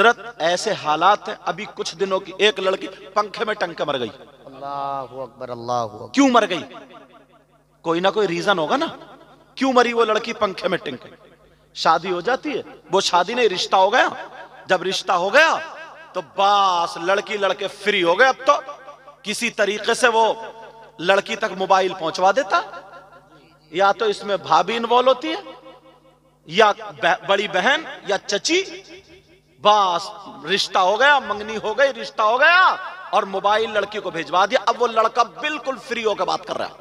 हजरत ऐसे हालात हैं, अभी कुछ दिनों की एक लड़की पंखे में टंग के मर गई। अल्लाहु अकबर, अल्लाहु अकबर। क्यों मर गई? कोई ना कोई रीजन होगा ना, क्यों मरी वो लड़की पंखे में टंग के? शादी हो जाती है, वो शादी नहीं रिश्ता हो गया। जब रिश्ता हो गया तो बस लड़की लड़के फ्री हो गए। अब तो किसी तरीके से वो लड़की तक मोबाइल पहुंचवा देता, या तो इसमें भाभी इन्वॉल्व होती है या बड़ी बहन या चची। बस रिश्ता हो गया, मंगनी हो गई, रिश्ता हो गया और मोबाइल लड़की को भेजवा दिया। अब वो लड़का बिल्कुल फ्री होकर बात कर रहा है,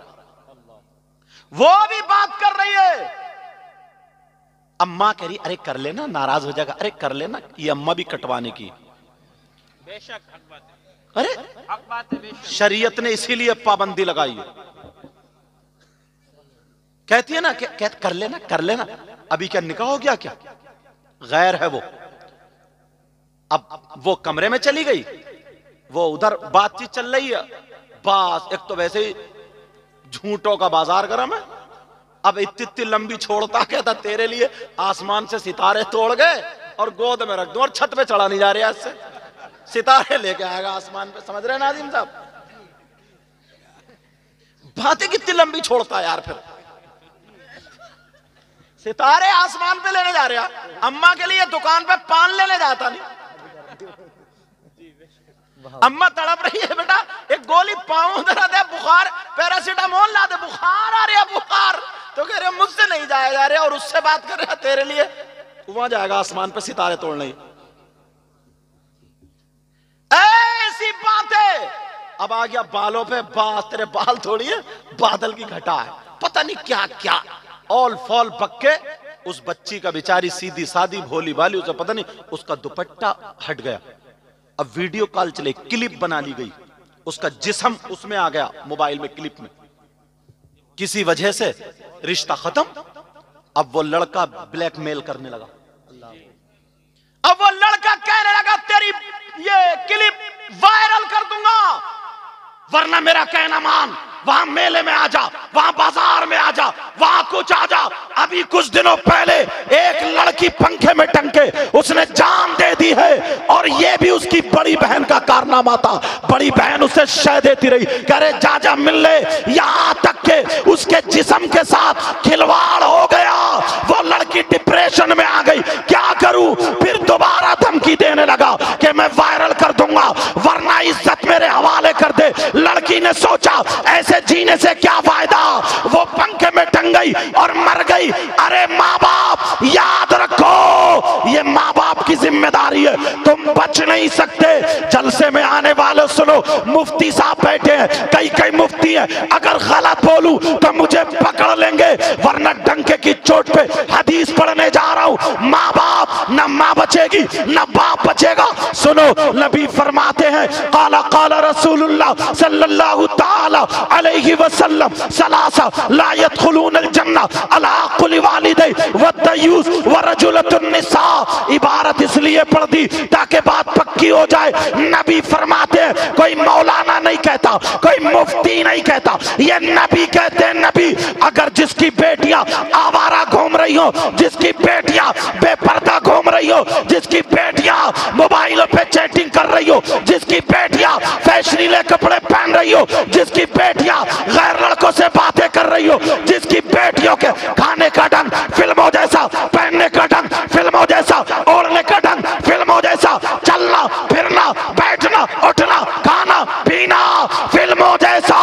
वो भी बात कर रही है। अम्मा कह रही अरे कर लेना, नाराज हो जाएगा, अरे कर लेना। ये अम्मा भी कटवाने की। बेशक हक बात है, अरे हक बात है, बेशक। शरीयत ने इसीलिए पाबंदी लगाई है। कहती है ना कर लेना कर लेना। अभी क्या निकाह हो गया क्या? गैर है वो। अब वो कमरे में चली गई, वो उधर बातचीत चल रही है। बस एक तो वैसे ही झूठों का बाजार गरम है। अब इतनी लंबी छोड़ता, कहता तेरे लिए आसमान से सितारे तोड़ गए और गोद में रख दूं और छत पे चढ़ा नहीं जा रहा इससे, सितारे लेके आएगा आसमान पे। समझ रहे हैं नाज़िम साहब? बातें कितनी लंबी छोड़ता है यार। फिर सितारे आसमान पे लेने जा रहा, अम्मा के लिए दुकान पे पान लेने जाता नहीं। अम्मा तड़प रही है, बेटा एक गोली पाऊं जरा दे, बुखार पैरासीटामोल ला दे, बुखार आ रहा बुखार। तो कह रहे मुझसे नहीं जाया जा रहा, और उससे बात कर रहा तेरे लिए वहां जाएगा आसमान पे सितारे तोड़ने। ऐसी बात है। अब आ गया बालों पे, बास तेरे बाल थोड़ी है, बादल की घटा है, पता नहीं क्या क्या ऑल फॉल पक्के। उस बच्ची का बेचारी सीधी सादी भोली भाली, उसे पता नहीं उसका दुपट्टा हट गया। अब वीडियो कॉल चले, क्लिप बना ली गई, उसका जिस्म उसमें आ गया मोबाइल में, क्लिप में। किसी वजह से रिश्ता खत्म। अब वो लड़का ब्लैकमेल करने लगा। अब वो लड़का कहने लगा तेरी ये क्लिप वायरल कर दूंगा, वरना मेरा कहना मान, वहां मेले में आ जा, वहां बाजार में आ जा, वहां कुछ आ जा। अभी कुछ दिनों पहले एक लड़की पंखे में टंग के उसने जान दे दी है, और ये भी उसकी बड़ी बहन का कारनामा था। बड़ी बहन उसे शह देती रही, कह रहे जा जा मिल ले, यहां तक के उसके जिस्म के साथ खिलवाड़ हो गया। वो लड़की डिप्रेशन में आ गई, क्या करूं? फिर दोबारा धमकी देने लगा कि मैं वायरल कर दूंगा, वरना इज्जत मेरे हवाले कर दे। लड़की ने सोचा ऐसे जीने से क्या फायदा, वो पंखे में टंग गई और मर गई। अरे माँ बाप याद रखो, ये माँ बाप की जिम्मेदारी है, तुम बच नहीं सकते। जलसे में आने वाले सुनो, मुफ्ती साहब बैठे हैं, कई मुफ्ती हैं, अगर गलत बोलूं तो मुझे पकड़ लेंगे, वरना डंके की चोट पे हदीस पढ़ने जा रहा हूं। माँ बाप, न माँ बचेगी न बाप बचेगा। सुनो, नबी फरमाते हैं काला काला रसूलुल्लाह सल्लल्लाहु ताला अलैहि वसल्लम सलासा ला यदखुलूनल जन्नह अला कुल्ली वालिदै व दयूस व रजुलतुन निसा। इबारत इसलिए पढ़ दी ताकि बात पक्की हो जाए। नबी फरमाते हैं, कोई मौलाना नहीं कहता, कोई मुफ्ती नहीं कहता, ये नबी कहते हैं। नबी, अगर जिसकी बेटियां आवारा घूम रही हो, जिसकी बेटियां बेपर्दा घूम रही हो, जिसकी बेटियां मोबाइलों पे चैटिंग कर रही हो, जिसकी बेटियां फैशनीले कपड़े पहन रही हो, जिसकी बेटियां गैर लड़कों से बातें कर रही हो, जिसकी बेटियों के खाने का ढंग फिल्मों जैसा, पहनने का ढंग फिल्मों जैसा, ओढ़ने का ढंग फिल्मों जैसा, चलना फिरना बैठना उठना खाना पीना फिल्मों जैसा,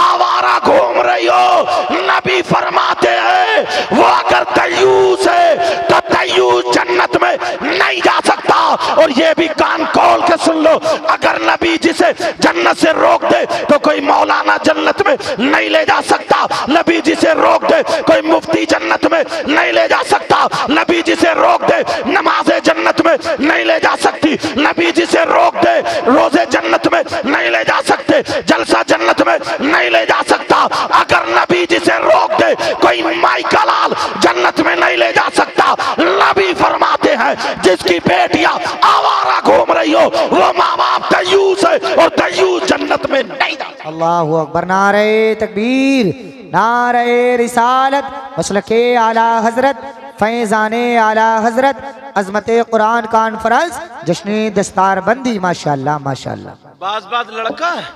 आवारा घूम रही हो, नबी फरमाते हैं वो अगर दयूस है तो दयूस जन्नत में नहीं जा सकता। और ये भी कान खोल के सुन लो, अगर नबी जिसे जन्नत से रोक दे तो कोई मौलाना जन्नत में नहीं ले जा सकता। नबी जिसे रोक दे कोई मुफ्ती जन्नत में नहीं ले जा सकता। नबी जिसे रोक दे नमाज़े जन्नत में नहीं ले जा सकती। नबी जिसे रोक दे रोजे जन्नत में नहीं ले जा सकते, जलसा जन्नत में नहीं ले जा सकता। अगर नबी जिसे रोक दे कोई माई का लाल जन्नत में नहीं ले जा सकता। नबी फरमाते हैं जिसकी बेटियां आवारा घूम रही हो वो माँ बाप दयूस है, और दयूस जन्नत में नहीं जा सकता। अल्लाहु अकबर, नारे तकबीर, नारे रिसालत, मसलके आला हजरत फैज़ान आला हजरत अजमत कुरान कॉन्फ्रेंस जश्न दस्तार बंदी माशाअल्लाह माशाअल्लाह। बाज लड़का है,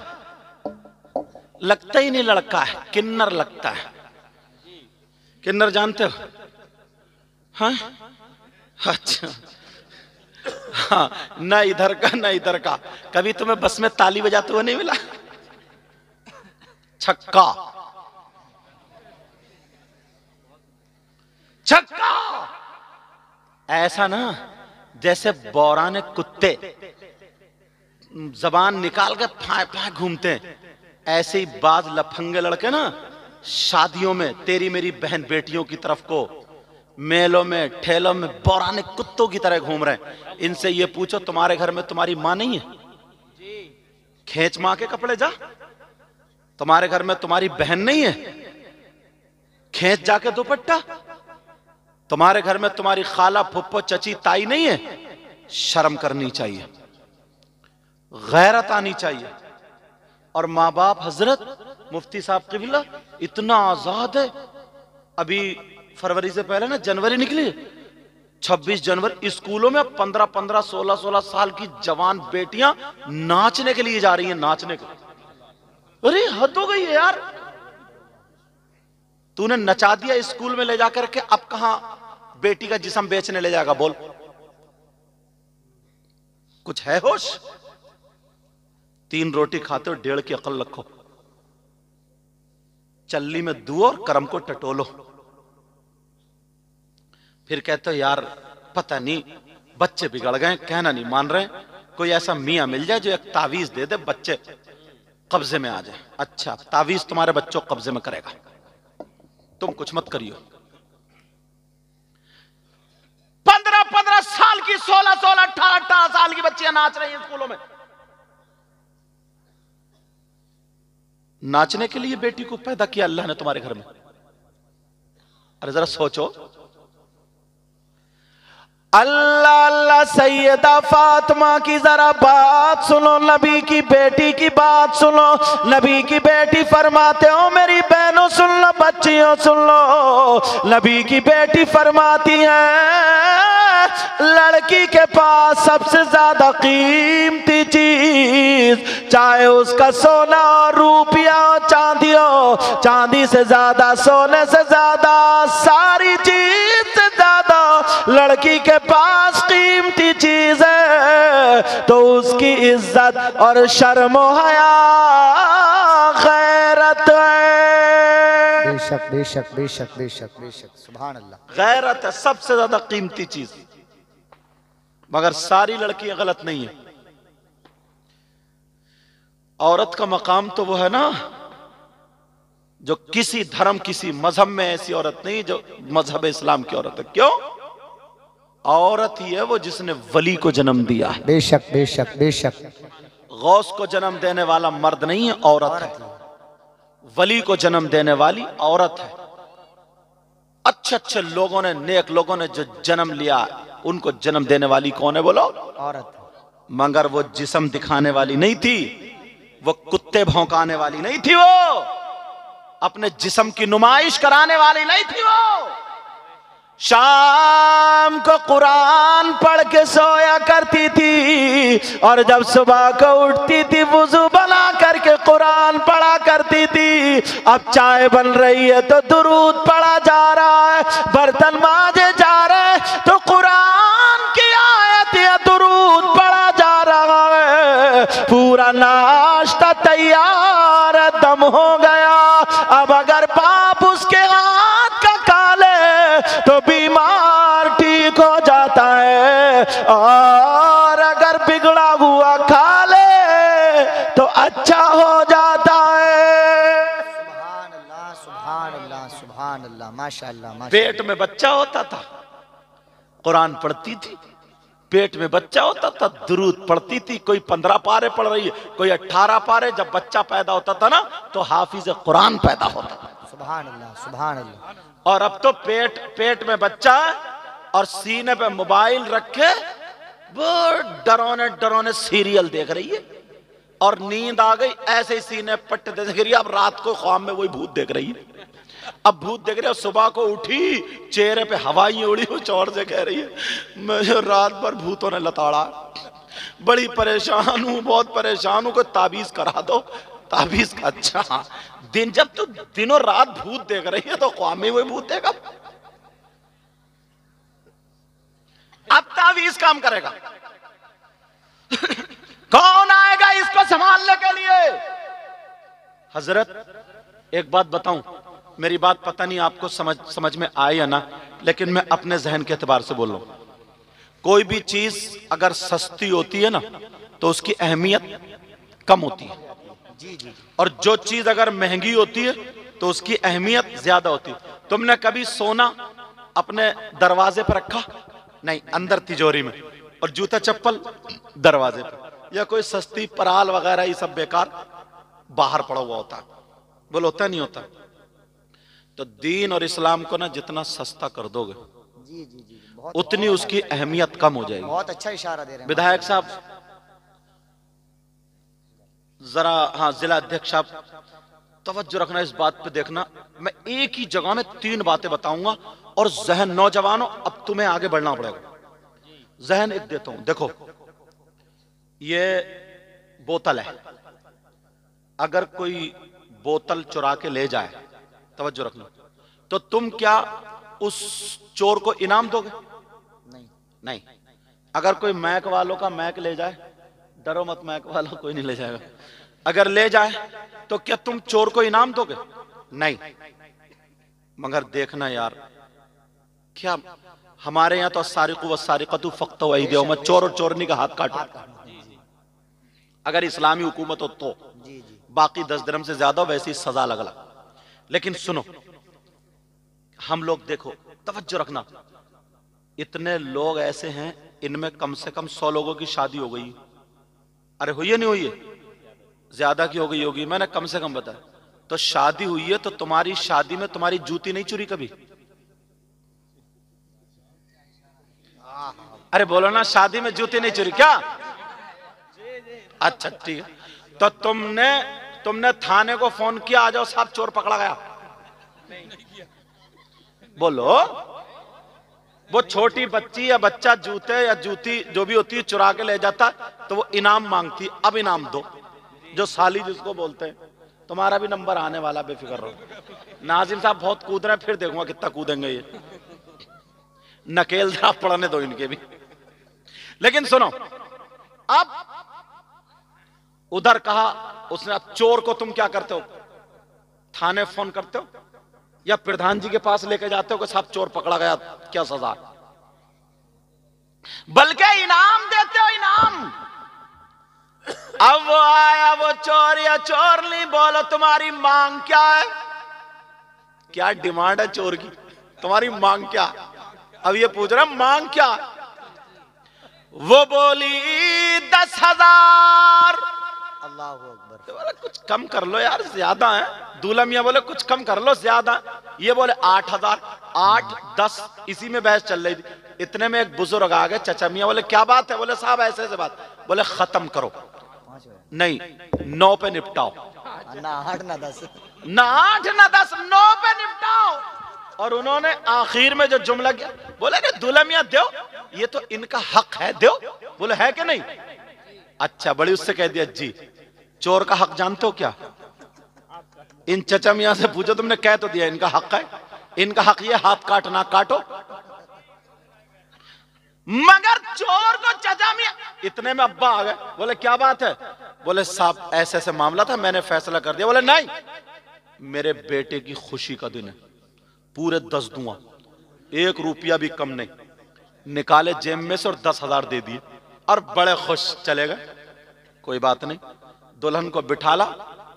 लगता ही नहीं लड़का है, किन्नर लगता है। किन्नर जानते हो? हाँ अच्छा, हाँ, न इधर का न इधर का। कभी तुम्हें बस में ताली बजाते हुए नहीं मिला? छक्का छक्का, ऐसा ना जैसे बौराने कुत्ते जबान निकाल के फाय फाय घूमते हैं, ऐसे ही बाज लफंगे लड़के ना शादियों में तेरी मेरी बहन बेटियों की तरफ को मेलों में ठेलों में बौराने कुत्तों की तरह घूम रहे हैं। इनसे ये पूछो तुम्हारे घर में तुम्हारी मां नहीं है? खींच मां के कपड़े जा। तुम्हारे घर में तुम्हारी बहन नहीं है? खींच जाके दुपट्टा। तुम्हारे घर में तुम्हारी खाला फुप्पो चची ताई नहीं है? शर्म करनी चाहिए, गैरत आनी चाहिए। और माँ बाप हजरत मुफ्ती साहब क़िबला इतना आजाद है। अभी फरवरी से पहले ना जनवरी निकली, 26 जनवरी, स्कूलों में 15-15, 16-16 साल की जवान बेटियां नाचने के लिए जा रही हैं, नाचने के लिए। अरे हद हो गई है यार, तूने नचा दिया स्कूल में ले जाकर के, अब कहां बेटी का जिस्म बेचने ले जाएगा? बोल, कुछ है होश? 3 रोटी खाते हो, 1.5 की अकल रखो। चल्ली में दुओ और करम को टटोलो। फिर कहते हो यार पता नहीं बच्चे बिगड़ गए, कहना नहीं मान रहे। कोई ऐसा मियां मिल जाए जो एक तावीज दे दे, बच्चे कब्जे में आ जाए। अच्छा, तावीज तुम्हारे बच्चों को कब्जे में करेगा, तुम कुछ मत करियो। 15-15 साल की, 16-16, 18-18 साल की बच्चियां नाच रही हैं स्कूलों में। नाचने के लिए बेटी को पैदा किया अल्लाह ने तुम्हारे घर में? अरे जरा सोचो। अल्लाह अल्लाह, सैयदा फातिमा की जरा बात सुनो, नबी की बेटी की बात सुनो। नबी की बेटी फरमाते हो, मेरी बहनों सुन लो, बच्चियों सुन लो। नबी की बेटी फरमाती है लड़की के पास सबसे ज्यादा कीमती चीज, चाहे उसका सोना और रुपया हो, चांदी हो, चांदी से ज्यादा, सोने से ज्यादा, सारी चीज से ज्यादा लड़की के पास कीमती चीज है तो उसकी इज्जत और शर्म हया गैरत है। बेशक बेशक बेशक बेशक बेशक, सुभान अल्लाह। गैरत है सबसे ज्यादा कीमती चीज। मगर सारी लड़कियां गलत नहीं है। औरत का मकाम तो वो है ना जो किसी धर्म, किसी मजहब में ऐसी औरत नहीं जो मजहब इस्लाम की औरत है। क्यों? औरत ही है वो जिसने वली को जन्म दिया है। बेशक बेशक बेशक। गौस को जन्म देने वाला मर्द नहीं है, औरत है। वली को जन्म देने वाली औरत है। अच्छे अच्छे लोगों ने, नेक लोगों ने जो जन्म लिया, उनको जन्म देने वाली कौन है बोलो? औरत। मगर वो जिस्म दिखाने वाली नहीं थी, वो कुत्ते भौंकाने वाली नहीं थी, वो अपने जिस्म की नुमाइश कराने वाली नहीं थी। वो शाम को कुरान पढ़ के सोया करती थी और जब सुबह को उठती थी वुजू बना करके कुरान पढ़ा करती थी। अब चाय बन रही है तो दुरूद पढ़ा जा रहा है, बर्तन मांजे जा रहे तो कुरान की आयत या दुरूद पढ़ा जा रहा है। पूरा नाश्ता तैयार, दम हो गया। अब अगर बाप उसके हाथ का काले तो बीमार ठीक हो जाता है, और अगर बिगड़ा हुआ खा ले तो अच्छा हो जाता है। सुभान अल्लाह सुभान अल्लाह सुभान अल्लाह, माशाअल्लाह माशाअल्लाह। पेट में बच्चा होता था, कुरान पढ़ती थी। पेट में बच्चा होता था, दुरूद पढ़ती थी। कोई 15 पारे पढ़ रही है, कोई 18 पारे। जब बच्चा पैदा होता था ना तो हाफिज कुरान पैदा होता था। सुभान अल्लाह सुभान अल्लाह। और अब तो पेट में बच्चा और सीने पे मोबाइल रखे वो डरावने डरावने सीरियल देख रही है, और नींद आ गई ऐसे ही सीने पट्टे देख रही है। अब रात को ख्वाब में वही भूत देख रही है। अब भूत देख रहे हो, सुबह को उठी, चेहरे पे हवाई उड़ी, वो चौर से कह रही है मुझे रात भर भूतों ने लताड़ा, बड़ी परेशान हूं, बहुत परेशान हूं, कोई ताबीज करा दो। ताबीज? अच्छा, दिन जब तू दिनों रात भूत देख रही है तो ख्वामी हुए भूत देगा। अब ताबीज काम करेगा। कौन आएगा इसको संभालने के लिए? हजरत एक बात बताऊं, मेरी बात पता नहीं आपको समझ में आए या ना, लेकिन मैं अपने जहन के एतबार से बोल रहा हूं। कोई भी चीज अगर सस्ती होती है ना तो उसकी अहमियत कम होती है, जी जी, और जो चीज अगर महंगी होती है तो उसकी अहमियत ज्यादा होती है। तुमने कभी सोना अपने दरवाजे पर रखा? नहीं, अंदर तिजोरी में, और जूता चप्पल दरवाजे पर, या कोई सस्ती पराल वगैरह ये सब बेकार बाहर पड़ा हुआ होता है। बोलो होता नहीं होता? तो दीन और इस्लाम को ना जितना सस्ता कर दोगे जी जी जी, उतनी उसकी अहमियत कम हो जाएगी। बहुत अच्छा इशारा दे रहे हैं विधायक साहब जरा, हाँ जिला अध्यक्ष साहब तवज्जो रखना, इस बात पे देखना, मैं एक ही जगह में 3 बातें बताऊंगा और जहन, नौजवानों अब तुम्हें आगे बढ़ना पड़ेगा। जहन एक देता हूं, देखो ये बोतल है, अगर कोई बोतल चुरा के ले जाए, तवज्जो रखना, तो तुम क्या उस चोर को इनाम दोगे? नहीं, नहीं। अगर कोई मैक वालों का मैक ले जाए, डरो मत, मैक वालों कोई नहीं ले जाएगा, अगर ले जाए तो क्या तुम चोर को इनाम दोगे? नहीं। मगर देखना यार, क्या हमारे यहां तो सारिकु वसारिकतु फक्तु अयदिहुम, चोर और चोरनी का हाथ काटो, अगर इस्लामी हुकूमत हो तो। जी जी, बाकी 10 दिरहम से ज्यादा वैसी सजा अलग अलग। लेकिन सुनो, हम लोग देखो, तवज्जो रखना, इतने लोग ऐसे हैं, इनमें कम से कम 100 लोगों की शादी हो गई। अरे हुई है नहीं हुई है? ज्यादा की हो गई होगी, मैंने कम से कम बताया। तो शादी हुई है तो तुम्हारी शादी में तुम्हारी जूती नहीं चुरी कभी? अरे बोलो ना, शादी में जूती नहीं चुरी क्या? अच्छा ठीक है, तो तुमने थाने को फोन किया, आ जाओ साहब चोर पकड़ा गया? बोलो। वो छोटी बच्ची या बच्चा जूते या जूती जो भी होती है चुरा के ले जाता तो वो इनाम मांगती, अब इनाम दो, जो साली जिसको बोलते हैं। तुम्हारा भी नंबर आने वाला, बेफिक्र रहो। नाजिम साहब बहुत कूद रहे हैं, फिर देखूंगा कितना कूदेंगे ये, नकेल जरा पड़ने दो इनके भी। लेकिन सुनो, अब उधर कहा उसने, अब चोर को तुम क्या करते हो? थाने फोन करते हो या प्रधान जी के पास लेके जाते हो कि साहब चोर पकड़ा गया, क्या सजा? बल्कि इनाम देते हो, इनाम। अब वो आया वो चोर या चोरनी, बोलो तुम्हारी मांग क्या है? क्या डिमांड है चोर की? तुम्हारी मांग क्या? अब ये पूछ रहा मांग क्या? वो बोली 10,000। अल्लाह अकबर। तो बोले कुछ कम कर लो यार, ज्यादा है। दूल्हा मियां बोले कुछ कम कर लो, ज्यादा। ये बोले 8,000, 8, 10, इसी में बहस चल रही थी। इतने में एक बुजुर्ग आ गए, चचा मियां बोले क्या बात है? बोले साहब ऐसे ऐसे बात। बोले खत्म करो, नहीं 9 पे निपटाओ, ना 8 ना 10, ना 8 ना 10, 9 पे निपटाओ। और उन्होंने आखिर में जो जुमला किया, बोले कि दूल्हा मियां दो, ये तो इनका हक है, दो। बोले है कि नहीं? अच्छा, बड़ी उससे कह दिया जी, चोर का हक जानते हो क्या? इन चचा मियां से पूछो, तुमने कह तो दिया इनका हक है, इनका हक ये हाथ काटना, काटो। मगर चोर को चचा मियां, इतने में अब्बा आ गए, बोले क्या बात है? बोले साहब ऐसे ऐसे मामला था, मैंने फैसला कर दिया। बोले नहीं, मेरे बेटे की खुशी का दिन है, पूरे 10 दूंगा, 1 रुपया भी कम नहीं। निकाले जेब में से और 10,000 दे दिए, और बड़े खुश चले गए। कोई बात नहीं, दुल्हन को बिठाला,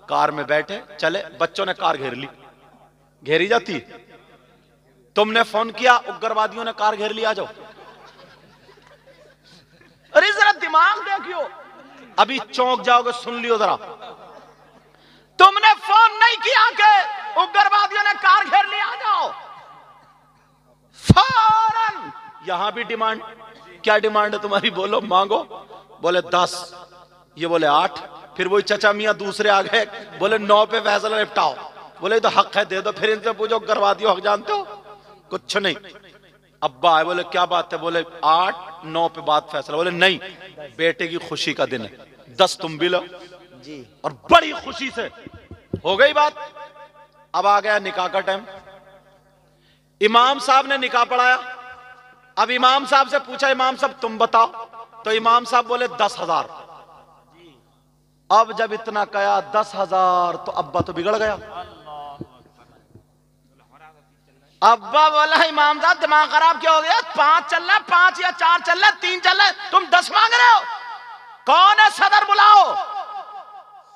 कार में बैठे चले। बच्चों ने कार घेर ली, घेरी जाती, तुमने फोन किया, उग्रवादियों ने कार घेर ली, आ जाओ। अरे जरा दिमाग देखियो, अभी चौंक जाओगे, सुन लियो जरा। तुमने फोन नहीं किया कि उग्रवादियों ने कार घेर ली, आ जाओ। फौरन यहां भी डिमांड, क्या डिमांड है तुम्हारी? बोलो, मांगो। बोले 10, ये बोले 8, फिर वही चचा मियां दूसरे आ गए, बोले 9 पे फैसला निपटाओ। बोले तो हक है दे दो, फिर इनसे पूछो करवा दियो हक जानते हो? कुछ नहीं। अब्बा है, बोले क्या बात है? बोले 8-9 पे बात फैसला। बोले नहीं, बेटे की खुशी का दिन है, 10 तुम भी लो जी। और बड़ी खुशी से हो गई बात। अब आ गया निकाह का टाइम। इमाम साहब ने निकाह पढ़ाया। अब इमाम साहब से पूछा, इमाम साहब तुम बताओ, तो इमाम साहब बोले 10,000। अब जब इतना कहा 10,000 तो अब्बा तो बिगड़ गया। अब्बा बोला इमाम साहब दिमाग खराब क्यों हो गया? 5 चल रहा, 5 या 4 चल रहा, 3 चल रहा, तुम 10 मांग रहे हो? कौन है सदर? बुलाओ।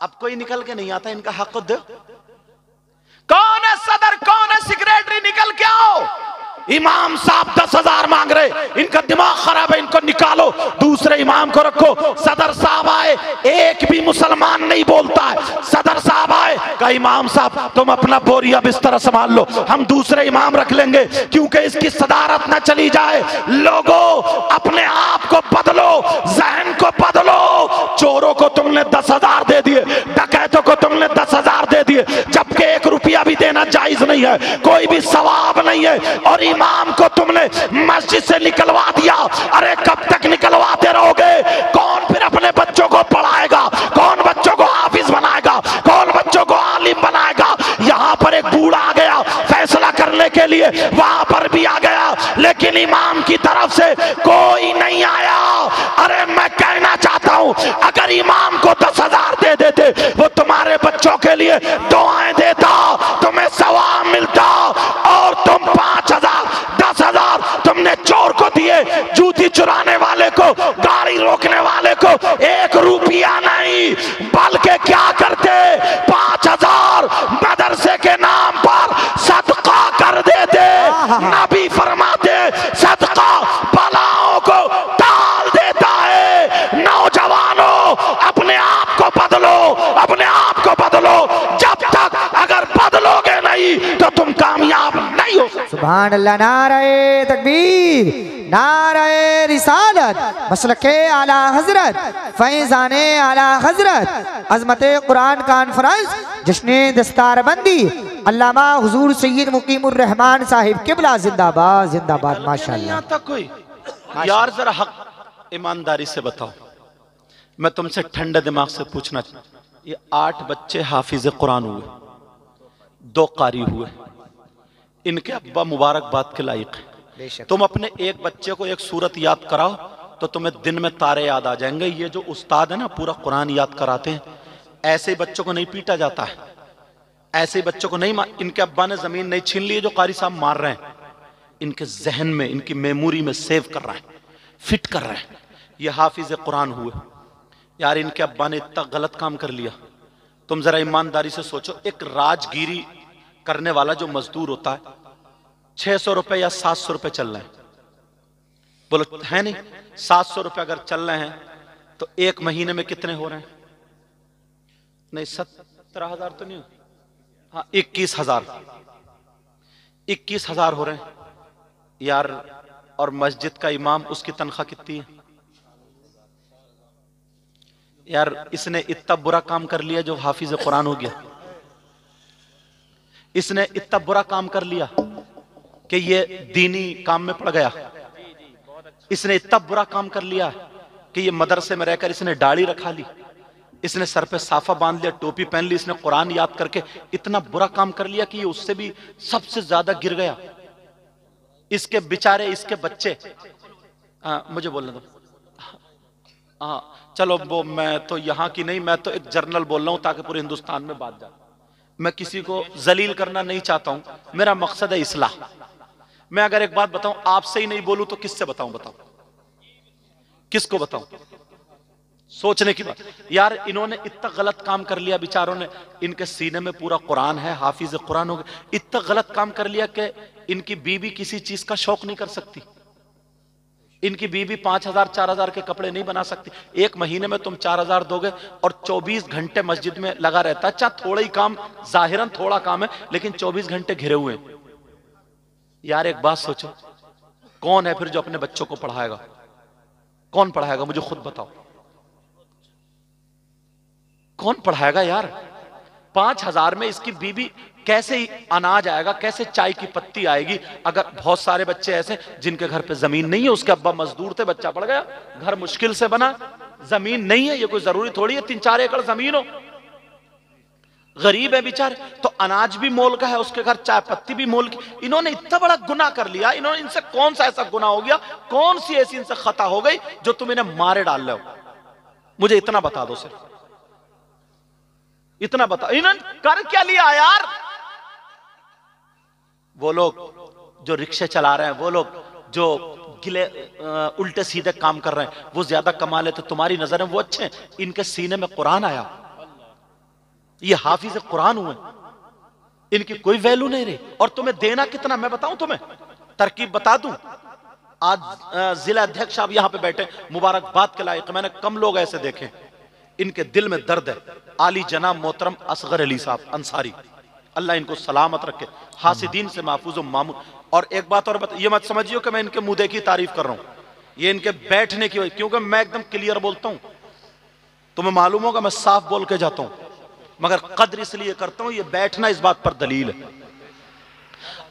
अब कोई निकल के नहीं आता, इनका हक दो। कौन है सदर, कौन है सेक्रेटरी? निकल के आओ। इमाम साहब 10,000 मांग रहे, इनका दिमाग खराब है, इनको निकालो, दूसरे इमाम को रखो। सदर साहब आए, एक भी मुसलमान नहीं बोलता है। सदर साहब आए, कहा इमाम साहब तुम अपना बोरिया बिस्तर संभाल लो, हम दूसरे इमाम रख लेंगे, क्योंकि इसकी सदारत न चली जाए। लोगों, अपने आप को बदलो, जहन को बदलो। चोरों को तुमने 10,000 दे दिए, डकैतों को तुमने 10,000 दे दिए, जबकि 1 रुपया भी देना जायज नहीं है, कोई भी सवाब नहीं है। और इमाम को तुमने मस्जिद से निकलवा दिया। अरे कब तक निकलवाते रहोगे? कौन फिर अपने बच्चों को पढ़ाएगा? कौन बच्चों को हाफिज बनाएगा? कौन बच्चों को आलिम बनाएगा? यहाँ पर एक बूढ़ा आ गया फैसला करने के लिए, वहां पर भी आ गया, लेकिन इमाम की तरफ से कोई नहीं आया। अरे मैं कहना चाहता हूं, अगर इमाम को 10,000 दे देते, वो तुम्हारे बच्चों के लिए दुआएं देता, तुम्हें सवाब मिलता, और तुम 5,000 10,000 तुमने चोर को दिए, जूती चुराने वाले को, गाड़ी रोकने वाले को 1 रुपया नहीं, बल्कि क्या करते? 5,000 मदरसे के नाम पर सदका कर देते। नबी फरमाते सदका बलाओं को टाल देता है। नौजवानों, अपने आप को बदलो, अपने आप को बदलो। जब तक अगर बदलोगे नहीं तो तुम कामयाब नहीं हो सकते। सुभान अल्लाह। नारे तकबीर, नारे रिसालत, मसलके आला हजरत, फैजाने आला हजरत, अजमते कुरान कॉन्फ्रेंस, जश्ने दस्तारबंदी, अल्लामा हुजूर सैयद मुकीमुर रहमान साहिब किबला जिंदाबाद जिंदाबाद। माशाअल्लाह। यहाँ तक कोई यार जरा हक ईमानदारी से बताओ, मैं तुमसे ठंडे दिमाग से पूछना, ये 8 बच्चे हाफिज कुरान हुए, 2 कारी हुए, इनके अब्बा मुबारकबाद के लायक है। तुम अपने एक बच्चे को एक सूरत याद कराओ तो तुम्हें दिन में तारे याद आ जाएंगे। ये जो उस्ताद है ना, पूरा कुरान याद कराते हैं, ऐसे बच्चों को नहीं पीटा जाता है, ऐसे बच्चों को नहीं। इनके अब्बा ने जमीन नहीं छीन ली जो कारी साहब मार रहे हैं, इनके जहन में, इनकी मेमोरी में सेव कर रहे हैं, फिट कर रहे हैं। ये हाफिज कुरान हुए। यार इनके अब्बा ने इतना गलत काम कर लिया। तुम जरा ईमानदारी से सोचो, एक राजगिरी करने वाला जो मजदूर होता है, 600 रुपए या 700 रुपए चल रहे हैं, बोलो है नहीं? 700 रुपए अगर चल रहे हैं तो 1 महीने में कितने हो रहे हैं? नहीं 17,000 तो नहीं, हाँ 21,000, 21,000 हो रहे हैं यार। और मस्जिद का इमाम, उसकी तनख्वाह कितनी है यार? इसने इतना बुरा काम कर लिया जो हाफिज कुरान हो गया। इसने इतना बुरा काम कर लिया कि ये दीनी काम में पड़ गया। इसने इतना बुरा काम कर लिया कि ये मदरसे में रहकर इसने दाढ़ी रखा ली, इसने सर पे साफा बांध लिया, टोपी पहन ली, इसने कुरान याद करके इतना बुरा काम कर लिया कि ये उससे भी सबसे ज्यादा गिर गया। इसके बेचारे, इसके बच्चे, मुझे बोलने दो। हाँ चलो, वो मैं तो यहाँ की नहीं, मैं तो एक जर्नल बोल रहा हूं ताकि पूरे हिंदुस्तान में बात जाए। मैं किसी को जलील करना नहीं चाहता हूं, मेरा मकसद है इस्लाह। मैं अगर एक बात बताऊं, आपसे ही नहीं बोलूं तो किससे बताऊं? बताओ किसको बताऊं? सोचने की बात यार। इन्होंने इतना गलत काम कर लिया बेचारों ने। इनके सीने में पूरा कुरान है, हाफिज कुरान हो गए। इतना गलत काम कर लिया कि इनकी बीवी किसी चीज का शौक नहीं कर सकती। इनकी बीवी 5,000 4,000 के कपड़े नहीं बना सकती। 1 महीने में तुम 4,000 दोगे और 24 घंटे मस्जिद में लगा रहता है। अच्छा थोड़ा ही काम, जाहिरन थोड़ा काम है, लेकिन 24 घंटे घिरे हुए हैं। यार एक बात सोचो, कौन है फिर जो अपने बच्चों को पढ़ाएगा? कौन पढ़ाएगा? मुझे खुद बताओ, कौन पढ़ाएगा यार? 5,000 में इसकी बीवी कैसे ही अनाज आएगा, कैसे चाय की पत्ती आएगी। अगर बहुत सारे बच्चे ऐसे जिनके घर पे जमीन नहीं है, उसके अब्बा मजदूर थे, बच्चा पड़ गया, घर मुश्किल से बना, जमीन नहीं है, ये कोई जरूरी थोड़ी है 3-4 एकड़ जमीन हो, गरीब है बेचारे, तो अनाज भी मोल का है उसके घर, चाय पत्ती भी मोल की। इन्होंने इतना बड़ा गुनाह कर लिया, इन्होंने, इनसे कौन सा ऐसा गुनाह हो गया, कौन सी ऐसी इनसे खता हो गई जो तुम इन्हें मारे डाल रहे हो? मुझे इतना बता दो सिर्फ, इतना बता, इन्होंने कर क्या लिया यार? वो लोग जो रिक्शे चला रहे हैं, वो लोग जो गिले उल्टे सीधे काम कर रहे हैं, वो ज्यादा कमा लेते, तुम्हारी नजर में वो अच्छे हैं। इनके सीने में कुरान आया, ये हाफिज कुरान हुए, इनकी कोई वैल्यू नहीं रही। और तुम्हें देना कितना, मैं बताऊं तुम्हें, तरकीब बता दूं। आज जिला अध्यक्ष साहब यहां पे बैठे, मुबारकबाद के लायक, मैंने कम लोग ऐसे देखे, इनके दिल में दर्द है। आली जनाब मोहतरम असगर अली साहब अंसारी, अल्लाह इनको सलामत रखे, हासिदीन से महफूज मामून। और एक बात और ये मत समझियो कि मैं इनके मुद्दे की तारीफ कर रहा हूं, ये इनके बैठने की वजह, क्योंकि मैं एकदम क्लियर बोलता हूं, तुम्हें मालूम होगा मैं साफ बोल के जाता हूं, मगर कद्र इसलिए करता हूं, ये बैठना इस बात पर दलील है।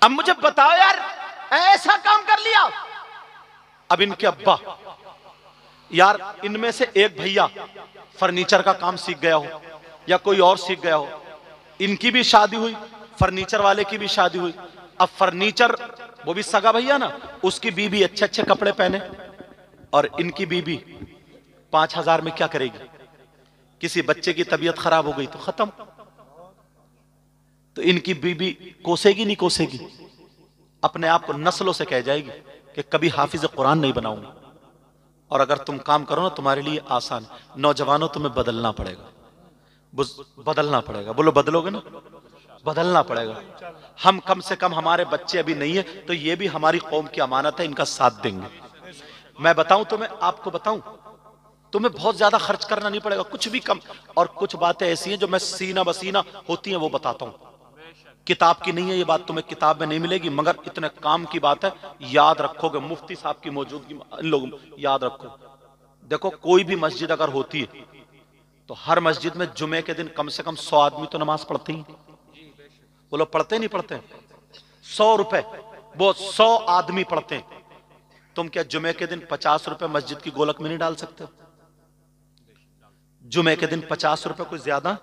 अब मुझे बताओ यार, ऐसा काम कर लिया। अब इनके अब्बा, यार इनमें से एक भैया फर्नीचर का काम सीख गया हो या कोई और सीख गया हो, इनकी भी शादी हुई, फर्नीचर वाले की भी शादी हुई। अब फर्नीचर, वो भी सगा भैया ना, उसकी बीबी अच्छे अच्छे कपड़े पहने, और इनकी बीबी 5,000 में क्या करेगी? किसी बच्चे की तबीयत खराब हो गई तो खत्म, तो इनकी बीबी कोसेगी नहीं कोसेगी, अपने आप को नस्लों से कह जाएगी कि कभी हाफिज कुरान नहीं बनाऊंगी। और अगर तुम काम करो ना, तुम्हारे लिए आसान, नौजवानों तुम्हें बदलना पड़ेगा, बदलना पड़ेगा। बोलो बदलोगे ना? बदलना पड़ेगा। हम कम से कम, हमारे बच्चे अभी नहीं है तो ये भी हमारी कौम की अमानत है, इनका साथ देंगे। मैं बताऊं तुम्हें, आपको बताऊं, तुम्हें बहुत ज्यादा खर्च करना नहीं पड़ेगा, कुछ भी कम। और कुछ बातें ऐसी हैं जो मैं सीना बसीना होती हैं वो बताता हूं, किताब की नहीं है ये बात, तुम्हें किताब में नहीं मिलेगी, मगर इतने काम की बात है, याद रखोगे। मुफ्ती साहब की मौजूदगी, इन लोगों, याद रखो। देखो, कोई भी मस्जिद अगर होती है तो हर मस्जिद में जुमे के दिन कम से कम 100 आदमी तो नमाज पढ़ते ही। बोलो पढ़ते नहीं पढ़ते? 100 रुपए, वो 100 आदमी पढ़ते हैं। तुम क्या जुमे के दिन 50 रुपए मस्जिद की गोलक में नहीं डाल सकते? जुमे के दिन 50 रुपए कोई ज्यादा?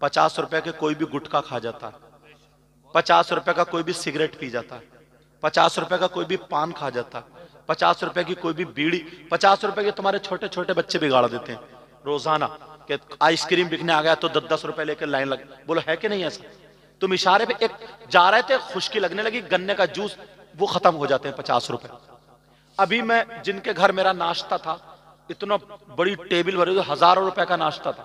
50 रुपए के कोई भी गुटखा खा जाता है, 50 रुपए का कोई भी सिगरेट पी जाता है, 50 रुपए का कोई भी पान खा जाता है, 50 रुपए की कोई भी बीड़ी, 50 रुपए के तुम्हारे छोटे छोटे बच्चे बिगाड़ देते हैं रोजाना, कि आइसक्रीम बिकने आ गया तो 10-10 रुपए लेकर लाइन लग। बोलो है कि नहीं ऐसा? तुम इशारे पे एक जा रहे थे, खुश्की लगने लगी, गन्ने का जूस, वो खत्म हो जाते हैं 50 रुपए। अभी मैं जिनके घर मेरा नाश्ता था, इतना बड़ी टेबल भरी, हजारों रुपए का नाश्ता था,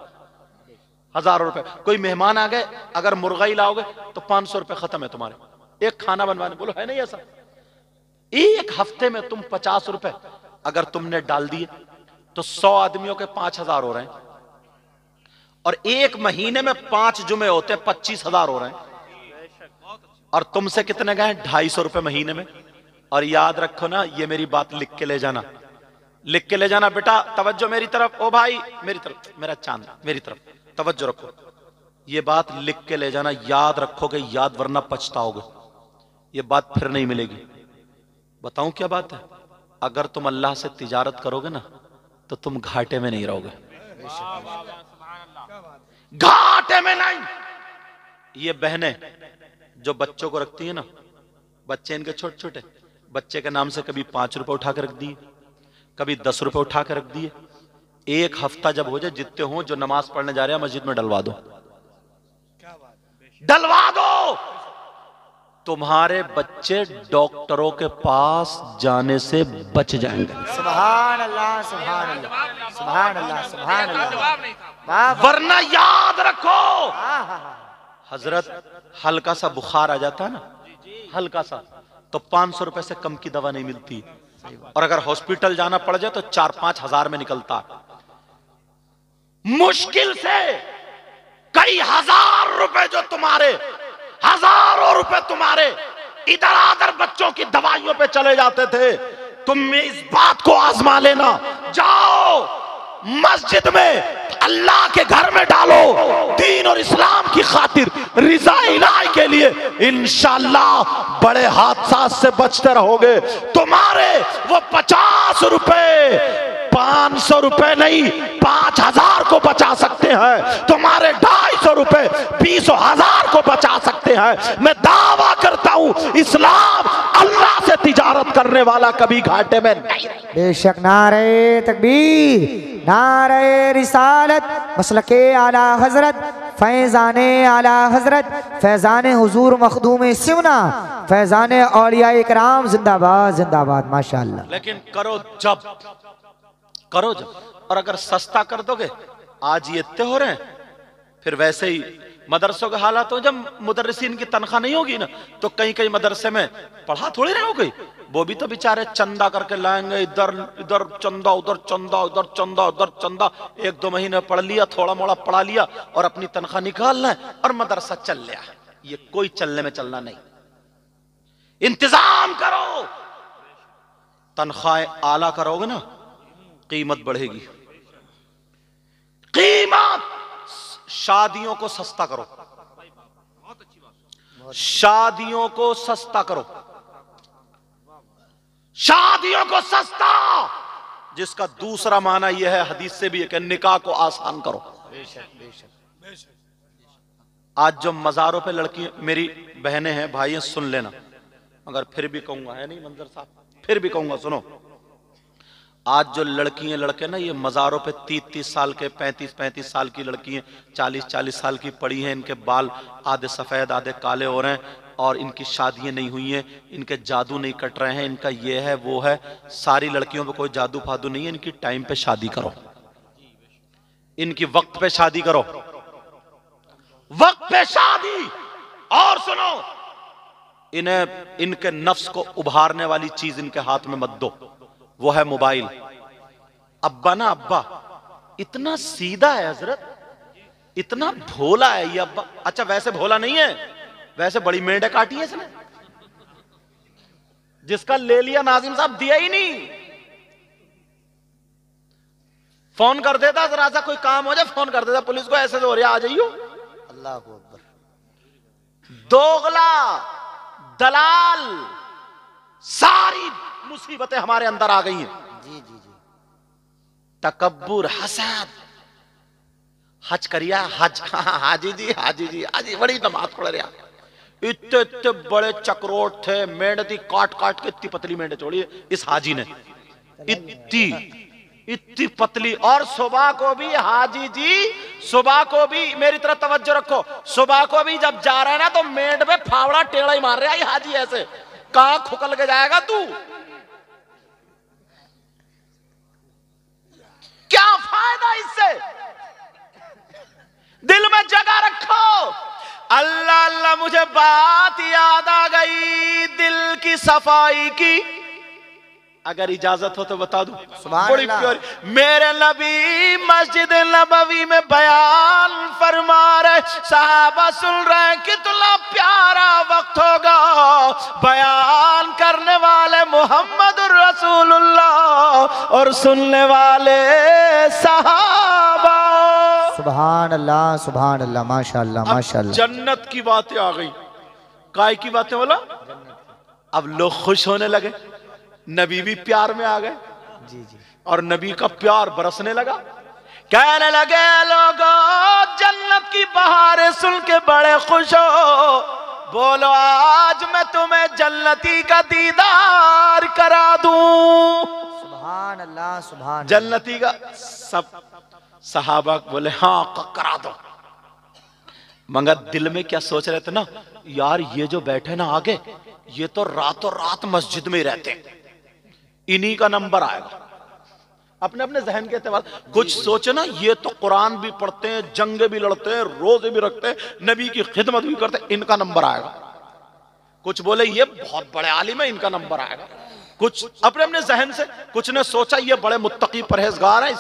हजारों रुपए। कोई मेहमान आ गए, अगर मुर्गा ही लाओगे तो 500 रुपए खत्म है तुम्हारे एक खाना बनवाने। बोलो है नहीं ऐसा? एक हफ्ते में तुम 50 रुपए अगर तुमने डाल दिए तो 100 आदमियों के 5,000 हो रहे हैं, और एक महीने में 5 जुमे होते हैं, 25,000 हो रहे हैं। और तुमसे कितने गए? 250 रुपए महीने में। और याद रखो ना, ये मेरी बात लिख के ले जाना, लिख के ले जाना बेटा, तवज्जो मेरी तरफ, ओ भाई मेरी तरफ, मेरा चांद मेरी तरफ, तवज्जो रखो, ये बात लिख के ले जाना, याद रखोगे याद, वरना पछताओगे, ये बात फिर नहीं मिलेगी। बताऊं क्या बात है? अगर तुम अल्लाह से तिजारत करोगे ना तो तुम घाटे में नहीं रहोगे, घाटे में नहीं। ये बहनें जो बच्चों को रखती है ना, बच्चे इनके छोटे छोटे, बच्चे के नाम से कभी 5 रुपए उठा कर रख दिए, कभी 10 रुपए उठा कर रख दिए। एक हफ्ता जब हो जाए, जितने हो जो नमाज पढ़ने जा रहे हैं मस्जिद में डलवा दो, डलवा दो। तुम्हारे बच्चे डॉक्टरों के पास जाने से बच जाएंगे। सुभान अल्लाह, सुभान अल्लाह, सुभान अल्लाह, सुभान अल्लाह। वरना याद रखो, हजरत हल्का सा बुखार आ जाता है ना, हल्का सा, तो 500 रुपए से कम की दवा नहीं मिलती, और अगर हॉस्पिटल जाना पड़ जाए तो 4-5 हजार में निकलता। मुश्किल से कई हजार रुपए जो तुम्हारे, हजारों रुपए तुम्हारे इधर आधर बच्चों की दवाइयों पे चले जाते थे। तुम इस बात को आजमा लेना, जाओ मस्जिद में अल्लाह के घर में डालो, दीन और इस्लाम की खातिर, रिजा इलाही के लिए, इंशाअल्लाह बड़े हादसा से बचते रहोगे। तुम्हारे वो 50 रुपए 500 रुपए नहीं 5000 को बचा सकते हैं, तुम्हारे 250 रुपए 20,000 को बचा सकते हैं। मैं दावा करता हूं इस्लाम अल्लाह से तिजारत करने वाला कभी घाटे में नहीं। बेशक। नारे तकबीर, नारे रिसालत, मसलके आला हजरत, फैजाने आला हजरत, फैजाने हुजूर मखदूम सिमना, फैजाने औलिया इकराम, जिंदाबाद जिंदाबाद माशाअल्लाह। लेकिन करो जब, और अगर सस्ता कर दोगे, आज ये इतने हो रहे हैं, फिर वैसे ही मदरसों के हालात हो, जब मुदर्रिसीन की तनख्वाह नहीं होगी ना, तो कहीं कहीं मदरसे में पढ़ा थोड़ी रहे हो गई, वो भी तो बेचारे चंदा करके लाएंगे, इधर इधर चंदा, उधर चंदा, उधर चंदा, उधर चंदा, 1-2 महीने पढ़ लिया, थोड़ा मोड़ा पढ़ा लिया और अपनी तनख्वाह निकालना है और मदरसा चल लिया। ये कोई चलने में चलना नहीं। इंतजाम करो, तनख्वाहें आला करोगे ना, कीमत बढ़ेगी। कीमत, शादियों को सस्ता करो, शादियों को सस्ता करो, शादियों को सस्ता, जिसका दूसरा माना यह है, हदीस से भी है कि निकाह को आसान करो। आज जो मजारों पे लड़की, मेरी बहनें हैं, भाई हैं, सुन लेना, मगर फिर भी कहूंगा, है नहीं मंजर साहब, फिर भी कहूंगा, सुनो। आज जो लड़कियां लड़के ना, ये मजारों पे 30-30 साल के, 35-35 साल की लड़कियां, 40-40 साल की पड़ी हैं, इनके बाल आधे सफेद आधे काले हो रहे हैं और इनकी शादियां नहीं हुई हैं, इनके जादू नहीं कट रहे हैं, इनका ये है वो है। सारी लड़कियों पे कोई जादू फादू नहीं है, इनकी टाइम पे शादी करो, इनकी वक्त पे शादी करो, वक्त पे शादी। और सुनो, इन्हें इनके नफ्स को उभारने वाली चीज इनके हाथ में मत दो, वो है मोबाइल। अब्बा ना, अब्बा इतना सीधा है हजरत, इतना भोला है ये अब्बा। अच्छा वैसे भोला नहीं है, वैसे बड़ी मेंढे काटी है इसने, जिसका ले लिया नाजिम साहब दिया ही नहीं। फोन कर देता, जरा सा कोई काम हो जाए फोन कर देता पुलिस को, ऐसे हो रहा आ जाइयो। अल्लाह अकबर। दोगला, दलाल, सारी मुसीबतें हमारे अंदर आ गई हैं। जी जी जी। तकब्बुर, हसद। हज करिया, हज, हाजी जी, हाजी जी, हाजी बड़ी नमाज पढ़ रहा, इतने इतने बड़े चक्रोट थे, मेंढी काट काट के इतनी पतली मेंढे छोड़ी इस हाजी ने, इतनी पतली। और सुबह को भी, हाजी जी सुबह को भी, मेरी तरफ तवज्जो रखो, सुबह को भी जब जा रहा है ना, तो मेंढ पे फावड़ा टेढ़ा ही मार रहा है ये हाजी, ऐसे कहां खुकल के जाएगा तू। क्या फायदा इससे? दिल में जगह रखो। अल्लाह अल्लाह, मुझे बात याद आ गई दिल की सफाई की, अगर इजाजत हो तो बता दूं। बड़ी प्यारी, मेरे नबी मस्जिद नबवी में बयान फरमा रहे, सहाबा सुन रहे, कितना प्यारा वक्त होगा, बयान करने वाले मोहम्मद रसूलुल्लाह और सुनने वाले सहाबा। सुभान अल्लाह, माशाअल्लाह माशाअल्लाह। जन्नत की बातें आ गई, काय की बातें बोला, अब लोग खुश होने लगे, नबी भी प्यार में आ गए। जी जी। और नबी का प्यार बरसने लगा, कहने लगे लोगों जन्नत की बहारें सुन के बड़े खुश हो, बोलो आज मैं तुम्हें जन्नती का दीदार करा दूं। सुभान अल्लाह, सुभान। जन्नती का, सब सहाबा बोले हाँ करा दो, मगर दिल में क्या सोच रहे थे ना, यार ये जो बैठे ना आगे, ये तो रातों रात मस्जिद में ही रहते, इन्हीं का नंबर आएगा। अपने अपने जहन के एतबार कुछ सोचे ना, ये तो कुरान भी पढ़ते हैं, जंग भी लड़ते हैं, रोजे भी रखते हैं, नबी की खिदमत भी करते हैं, इनका नंबर आएगा। कुछ बोले ये बहुत बड़े आलिम है, इनका नंबर आएगा। कुछ अपने अपने जहन से, कुछ ने सोचा ये बड़े मुत्तकी परहेजगार है,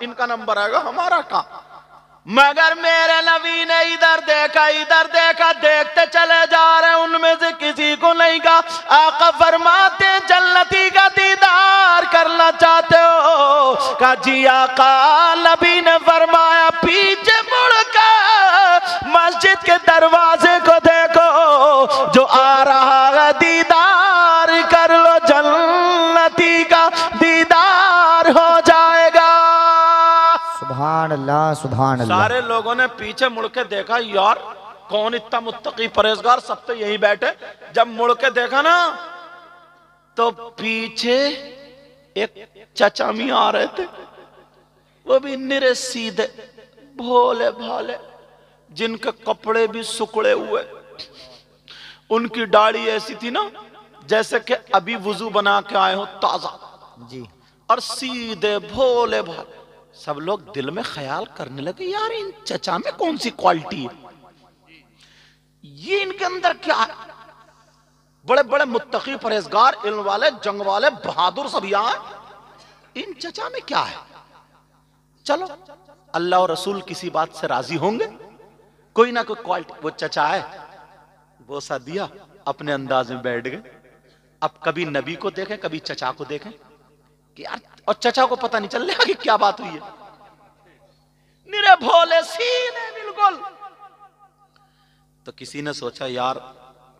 इनका नंबर आएगा, हमारा कहां। मगर मेरे नबी ने इधर देखा, देखते चले जा रहे, उनमें से किसी को नहीं कहा। आका फरमाते जन्नती का दीदार करना चाहते हो? कहा जी आका। नबी ने फरमाया पीछे मुड़कर मस्जिद के दरवाजे को देखो, जो आ रहा है दीदार कर लो, जन्नती का दीदार हो जाएगा। सुभान अल्लाह, सुभान अल्लाह। सारे लोगों ने पीछे मुड़ के देखा, यार कौन इतना मुत्तकी परहेजगार, सब तो यहीं बैठे। जब मुड़ के देखा ना तो पीछे एक चचा मियां आ रहे थे, वो भी निरे सीधे भोले भाले, जिनके कपड़े भी सुकड़े हुए, उनकी दाढ़ी ऐसी थी ना जैसे कि अभी वुजू बना के आए हो ताजा जी, और सीधे भोले भाले। सब लोग दिल में ख्याल करने लगे, यार इन चचा में कौन सी क्वालिटी है, ये इनके अंदर क्या है? बड़े बड़े मुत्तकी परहेजगार, इल्म वाले, जंग वाले, बहादुर सब यहां, इन चचा में क्या है? चलो अल्लाह और रसूल किसी बात से राजी होंगे, कोई ना कोई क्वालिटी। वो चचा है, बोसा दिया, अपने अंदाज में बैठ गए। अब कभी नबी को देखें, कभी चचा को देखें कि यार, और चचा को पता नहीं चल रहा कि क्या बात हुई है, निरे भोले सीधे बिल्कुल। तो किसी ने सोचा यार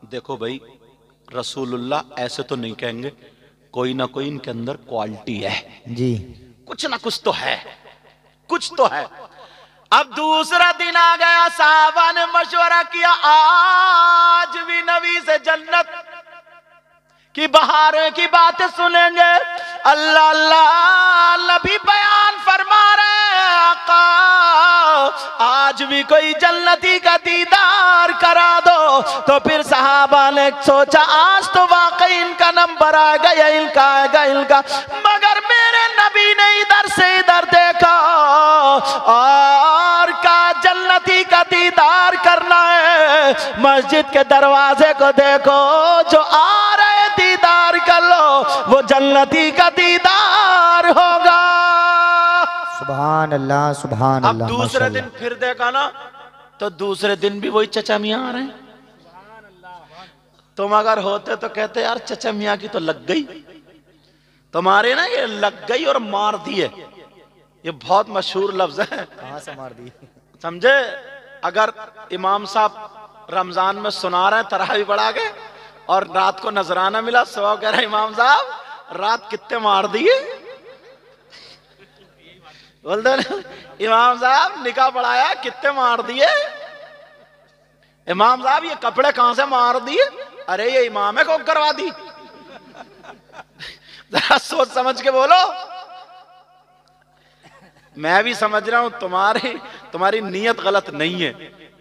देखो भाई, रसूलुल्लाह ऐसे तो नहीं कहेंगे, कोई ना कोई इनके अंदर क्वालिटी है जी, कुछ ना कुछ तो है, कुछ तो है। अब दूसरा दिन आ गया, साहबा ने मशवरा किया, आज भी नबी से जन्नत की बहारों की बातें सुनेंगे। अल्लाह अल्लाह, नबी बयान फरमा रहे हैं, आका आज भी कोई जन्नती का दीदार करा दो। तो फिर सहाबा ने सोचा आज तो वाकई इनका नंबर आएगा, या इनका आएगा, इनका। मगर मेरे नबी ने इधर से इधर देखा और कहा जन्नती का दीदार करना है, मस्जिद के दरवाजे को देखो, जो आ रहे दीदार कर लो, वो जन्नती का दीदार होगा। सुभान अल्लाह, सुभान अब अल्लाह। दूसरे दिन फिर देखा ना, तो दूसरे दिन भी वही चचा मियां आ रहे हैं। तुम अगर होते तो कहते यार चचा मियां की तो लग गई, तुम्हारे ना ये लग गई और मार दिए, ये बहुत मशहूर लफ्ज है। कहां से मार दी? समझे? अगर इमाम साहब रमजान में सुना रहे हैं तरावी बढ़ा के, और रात को नजराना मिला, सुबह कह रहे इमाम साहब रात कितने मार दिए, बोल दो इमाम साहब निकाह पढ़ाया कितने मार दिए, इमाम साहब ये कपड़े कहां से मार दिए, अरे ये इमाम है को करवा दी। जरा सोच समझ के बोलो। मैं भी समझ रहा हूं तुम्हारी नीयत गलत नहीं है,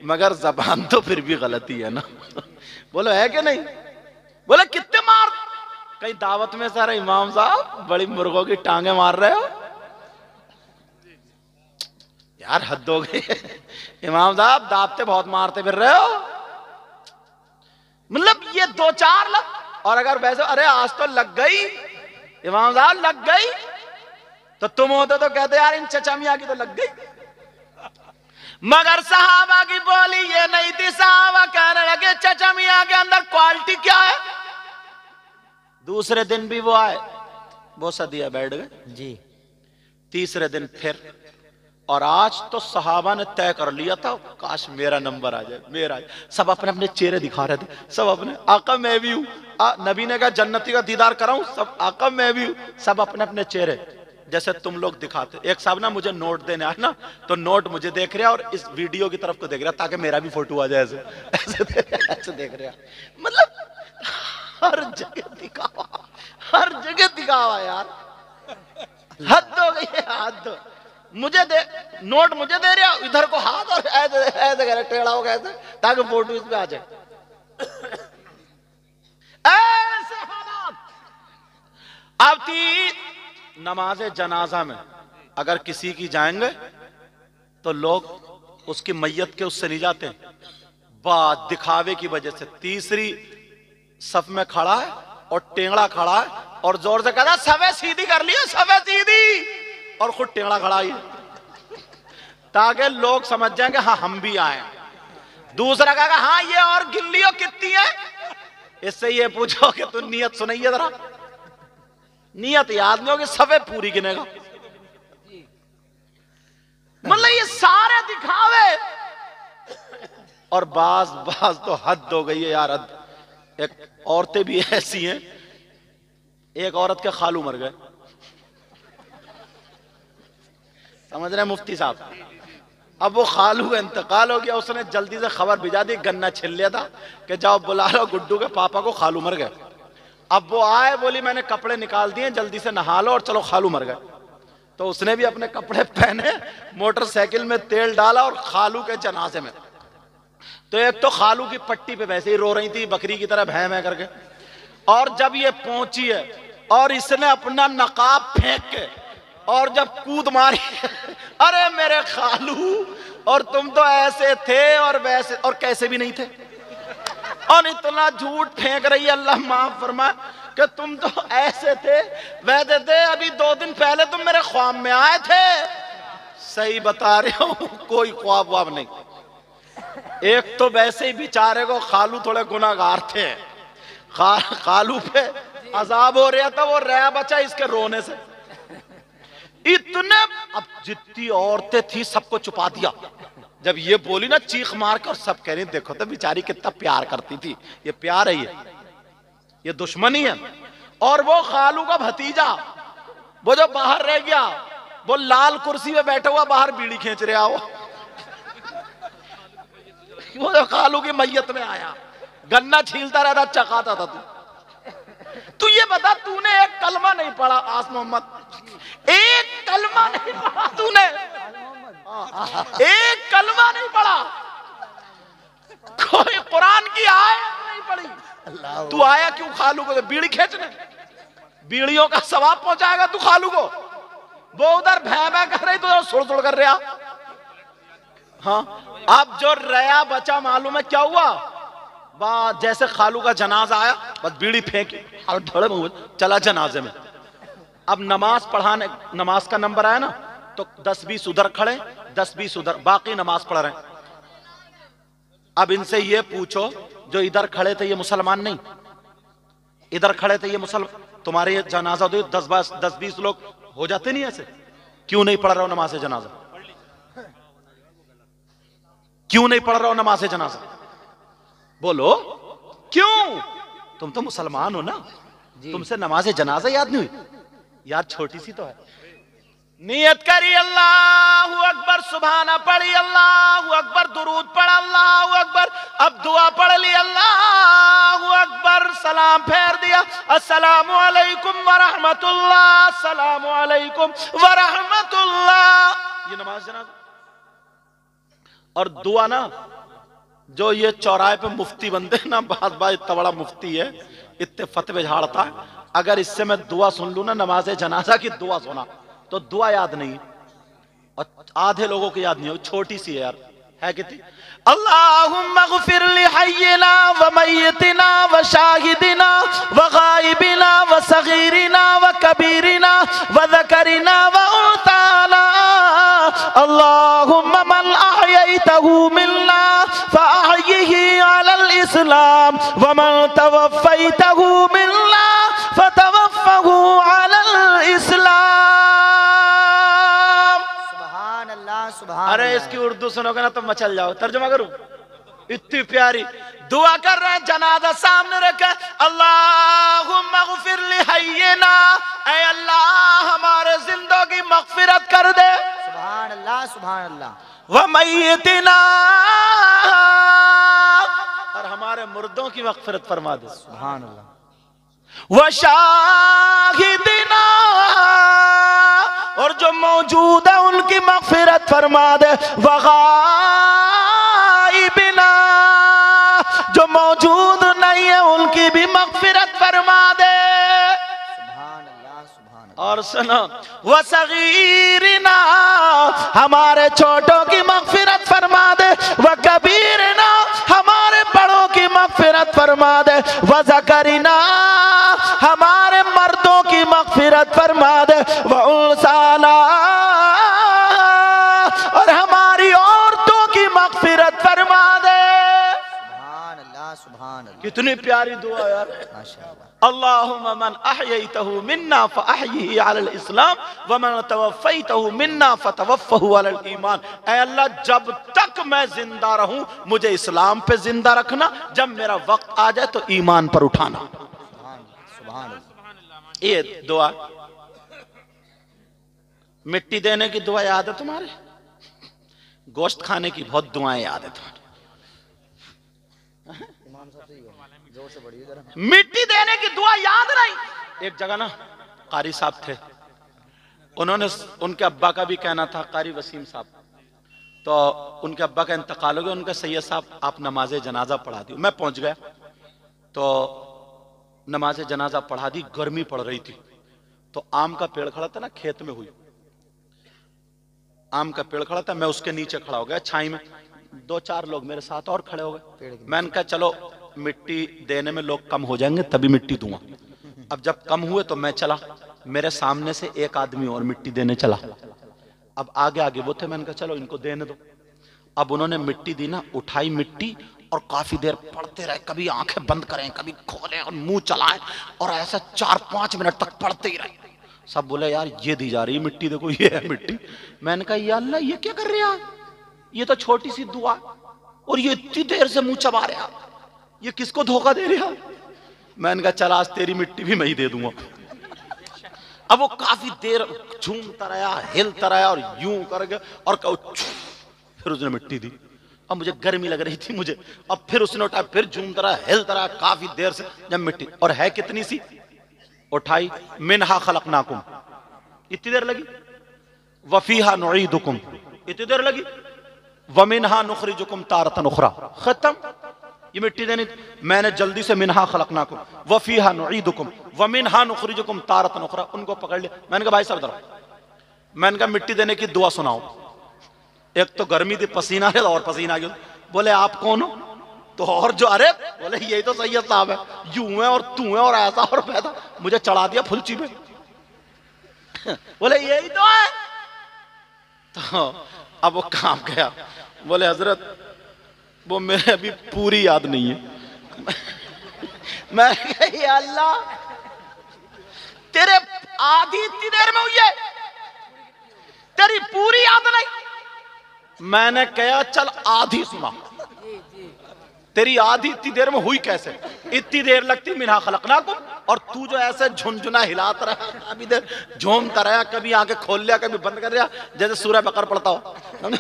मगर जबान तो फिर भी गलती है ना। बोलो है कि नहीं? बोले कितने मार, कहीं दावत में सारा इमाम साहब बड़ी मुर्गों की टांगे मार रहे हो, यार हद हो गई। इमाम साहब दावते बहुत मारते फिर रहे हो, मतलब ये दो चार लग। और अगर वैसे अरे आज तो लग गई इमाम साहब, लग गई, तो तुम होते तो कहते यार इन चचा मियां की तो लग गई। मगर सहाबा की बोली ये नहीं थी, सहाबा कहने लगे चचा मियां के अंदर क्वालिटी क्या है। दूसरे दिन भी वो आए, वो सदिया बैठ गए जी। तीसरे दिन फिर, और आज तो सहाबा ने तय कर लिया था काश मेरा नंबर आ जाए, मेरा आ जाए। सब अपने अपने चेहरे दिखा रहे थे, सब अपने, आका मैं भी हूं, नबी ने कहा जन्नती का दीदार कराऊं, सब आका मैं भी हूं, सब अपने अपने चेहरे जैसे तुम लोग दिखाते। एक साहब ना मुझे नोट देने आया ना, तो नोट मुझे देख रहा और इस वीडियो की तरफ को देख रहा ताकि मेरा भी फोटो आ जाए, ऐसे देख रहा। मतलब हर जगह दिखावा, हर जगह दिखावा यार, हद हो गई है, हद। मुझे दे नोट, मुझे दे रहा, इधर को हाथ और ऐसे ऐसे कह रहे, टेढ़ा हो कैसे ताकि फोटो इस पे आ जाए। ऐसे हालात। अब नमाज जनाजा में अगर किसी की जाएंगे तो लोग उसकी मैयत के उससे नहीं जाते, बात दिखावे की वजह से तीसरी सफ में खड़ा है और टेंगड़ा खड़ा है और जोर से कहता सवे सीधी कर लिया, सवे सीधी, और खुद टेंगड़ा खड़ा ही, ताकि लोग समझ जाएंगे हाँ हम भी आए। दूसरा कहेगा हाँ ये और गिल्लियों कितनी है, इससे ये पूछो कि तू नियत सुनाइए जरा, नियत याद नहीं होगी, सबे पूरी गिनेगा। मतलब ये सारे दिखावे। और बाज तो हद हो गई है यार, हद। एक औरतें भी ऐसी हैं, एक औरत के खालू मर गए, समझ रहे हैं मुफ्ती साहब। अब वो खालू का इंतकाल हो गया, उसने जल्दी से खबर भिजा दी, गन्ना छिल लिया था कि जाओ बुला लो गुड्डू के पापा को, खालू मर गए। अब वो आए, बोली मैंने कपड़े निकाल दिए, जल्दी से नहा लो और चलो खालू मर गए। तो उसने भी अपने कपड़े पहने, मोटरसाइकिल में तेल डाला और खालू के जनाजे में। तो एक तो खालू की पट्टी पे वैसे ही रो रही थी बकरी की तरह भैं भैं करके, और जब ये पहुंची है और इसने अपना नकाब फेंक के और जब कूद मारी अरे मेरे खालू, और तुम तो ऐसे थे और वैसे और कैसे भी नहीं थे, और इतना झूठ फेंक रही है, अल्लाह माफ फरमा, कि तुम तो ऐसे थे वैसे थे, अभी 2 दिन पहले तुम मेरे ख्वाब में आए थे। सही बता रहे हो, कोई ख्वाब वाब नहीं। एक तो वैसे ही बेचारे को खालू थोड़े गुनाहगार थे, खालू पे अजाब हो रहा था, वो रह बचा इसके रोने से। इतने, अब जितनी औरतें थी सबको छुपा दिया। जब ये बोली ना चीख मार कर, सब कह रही देखो तो बेचारी कितना प्यार करती थी, ये प्यार है ये दुश्मनी है। और वो खालू का भतीजा, वो जो बाहर रह गया, वो लाल कुर्सी पे बैठा हुआ बाहर बीड़ी खींच रहा हो, वो जो खालू की मैयत में आया, गन्ना छीलता रहता, चकाता था। तू ये बता, तूने एक कलमा नहीं पढ़ा आस मोहम्मद, एक कलमा नहीं पढ़ा तूने, एक कलमा नहीं पढ़ा, कोई कुरान की आयत नहीं पढ़ी। तू आया क्यों खालू को बीड़ी खींचने? बीड़ियों का सवाब पहुंचाएगा तू खालू को? वो उधर भै भै कर रही, तो सुड़ सुड़ कर रहा। हाँ, अब जो रया बचा मालूम है क्या हुआ? जैसे खालू का जनाजा आया, बस बीड़ी फेंकी और धड़े में चला जनाजे में। अब नमाज पढ़ाने, नमाज का नंबर आया ना, तो 10-20 उधर खड़े, 10-20 उधर, बाकी नमाज पढ़ रहे हैं। अब इनसे ये पूछो, जो इधर खड़े थे ये मुसलमान नहीं, इधर खड़े थे ये मुसलमान, तुम्हारे ये जनाजा हो 10-20 लोग हो जाते नहीं ऐसे? क्यों नहीं पढ़ रहे हो नमाज जनाजा? क्यों नहीं पढ़ रहे हो नमाज जनाजा? बोलो क्यों? तुम तो मुसलमान हो ना, तुमसे नमाज जनाजा याद नहीं हुई? यार छोटी सी तो है। नियत करी अल्लाहु अकबर, सुभाना पढ़ी अल्लाहु अकबर, दुरूद पढ़ा अल्लाहु अकबर, अब दुआ पढ़ ली अल्लाहु अकबर, सलाम फेर दिया, अस्सलामु अलैकुम व रहमतुल्लाह, अस्सलामु अलैकुम व रहमतुल्लाह। ये नमाज जनाजा। और दुआ ना, जो ये चौराहे पे मुफ्ती बनते ना, बात इतना बड़ा मुफ्ती है, इतने फतवे झाड़ता है, अगर इससे मैं दुआ सुन लूं ना, नमाज जनाजा की दुआ सुना, तो दुआ याद नहीं, और आधे लोगों को याद नहीं हो, छोटी सी है यार, है कितनी? अल्लाहुम्मा ग़फ़िर लि हय्यिना व मय्यितिना व शाहिदिना व गायबिना व सगीरिना व कबीरिना व ज़करिना व उन्साना, अल्लाहुम्मा मन अहयैतहु मिन्ना फ़अहयिही अलल इस्लाम व मन तवफ़्फ़ैतहु मिन्ना फ़तवफ़्फ़हु अलल इस्लाम। अरे इसकी उर्दू सुनोगे ना तो मचल जाओ। तर्जुमा करूं? इतनी प्यारी दुआ कर रहे हैं, जनाजा सामने रखे, अल्लाहुम्मा ग़फ़िर लि हय्यिना, ऐ अल्लाह हमारे जिंदों की मग़फ़िरत कर दे, सुभान अल्लाह सुभान अल्लाह, व मय्यितिना, और हमारे मुर्दों की मग़फ़िरत फरमा दे, सुभान अल्लाह, व शाहिदिना, और जो मौजूद है उनकी मग़फ़िरत फरमा दे, व गायबिना, जो मौजूद नहीं है उनकी भी मग़फ़िरत फरमा दे, सुभान अल्लाह सुभान अल्लाह, और सुनो, व सगीरिना, हमारे छोटों की मग़फ़िरत फरमा दे, व कबीरना, हमारे बड़ों की मग़फ़िरत फरमा दे, व ज़करिना, हमारे मर्दों की मग़फ़िरत फरमा दे, व उन्साना, और हमारे कितनी प्यारी दुआ यार। अल्लाहुम्मा मन अहयैतहु मिन्ना फअहयिही अलल इस्लाम व मन तवफ़्फ़ैतहु मिन्ना फतवफ़्फ़हु अलल ईमान। ऐ अल्लाह, जब तक मैं जिंदा रहूं मुझे इस्लाम पे जिंदा रखना, जब मेरा वक्त आ जाए तो ईमान पर उठाना। ये दुआ, मिट्टी देने की दुआ याद है तुम्हारे? गोश्त खाने की बहुत दुआएं याद है तुम्हारे? मिट्टी देने की दुआ याद नहीं? एक जगह ना कारी साहब थे, उन्होंने, उनके अब्बा का भी कहना था, कारी वसीम साहब, तो उनके अब्बा का इंतकाल हो गया। उनका सैयद साहब आप नमाज जनाजा पढ़ा दी। मैं पहुंच गया तो नमाज जनाजा पढ़ा दी। गर्मी पड़ रही थी तो आम का पेड़ खड़ा था ना, खेत में हुई आम का पेड़ खड़ा था, मैं उसके नीचे खड़ा हो गया छाई में। 2-4 लोग मेरे साथ और खड़े हो गए। मैंने कहा चलो मिट्टी देने में लोग कम हो जाएंगे तभी मिट्टी दूंगा। अब जब कम हुए तो मैं चला, मेरे सामने से एक आदमी और मिट्टी देने चला। अब आगे आगे वो थे, मैंने कहा चलो इनको देने दो। अब उन्होंने मिट्टी दी ना, उठाई मिट्टी और काफी देर पढ़ते रहे, कभी आंखें बंद करें, कभी खोलें और मुंह चलाएं, और ऐसा 4-5 मिनट तक पढ़ते ही रहे। सब बोले यार ये दी जा रही मिट्टी, देखो ये है मिट्टी। मैंने कहा या अल्लाह, ये क्या कर रहे हैं, ये तो छोटी सी दुआ और ये इतनी देर से मुंह चबा रहे हैं, ये किसको धोखा दे रहे हैं? मैंने कहा चल आज तेरी मिट्टी भी मैं ही दे दूंगा। अब वो काफी देर झूमता रहा, हिलता रहा और यूं कर गया और फिर उसने मिट्टी दी। अब मुझे गर्मी लग रही थी मुझे, अब फिर उसने उठाया, फिर झूमता रहा, हिलता रहा काफी देर से। जब मिट्टी और है कितनी सी, उठाई, मिनहा खलकनाकुम, इतनी देर लगी। वफीहा नुईदुकुम, इतनी देर लगी। वमिनहा नुखरिजुकुम तारतन उखरा, खत्म। ये मिट्टी देनी। मैंने जल्दी से मिनहा खलकनाकुम वफीहा नुईदुकुम वमिनहा नुखरिजुकुम तारतन उखरा, उनको पकड़ लिया। मैंने कहा भाई साहब इधर, मैंने कहा मिट्टी देने की दुआ सुनाओ। एक तो गर्मी थी, पसीना है और पसीना आ गया। बोले आप कौन हो? तो और जो, अरे बोले यही तो सैयद साहब है, यूं है और तू है और ऐसा और पैदा, मुझे चढ़ा दिया फुलची पे। बोले यही तो है। तो अब वो काम गया। बोले हजरत वो मेरे अभी पूरी याद नहीं है। मैं कहा अल्लाह, तेरे आधी इतनी देर में हुई है, तेरी पूरी याद नहीं। मैंने कहा चल आधी सुना। तेरी आधी इतनी देर में हुई कैसे? इतनी देर लगती मिनहा खलकनाकुम, और तू जो ऐसे झुनझुना हिलाता रहा, अभी देर झूमता रहा, कभी आंखें खोल लिया कभी बंद कर लिया, जैसे सूरह बकर पढ़ता हो।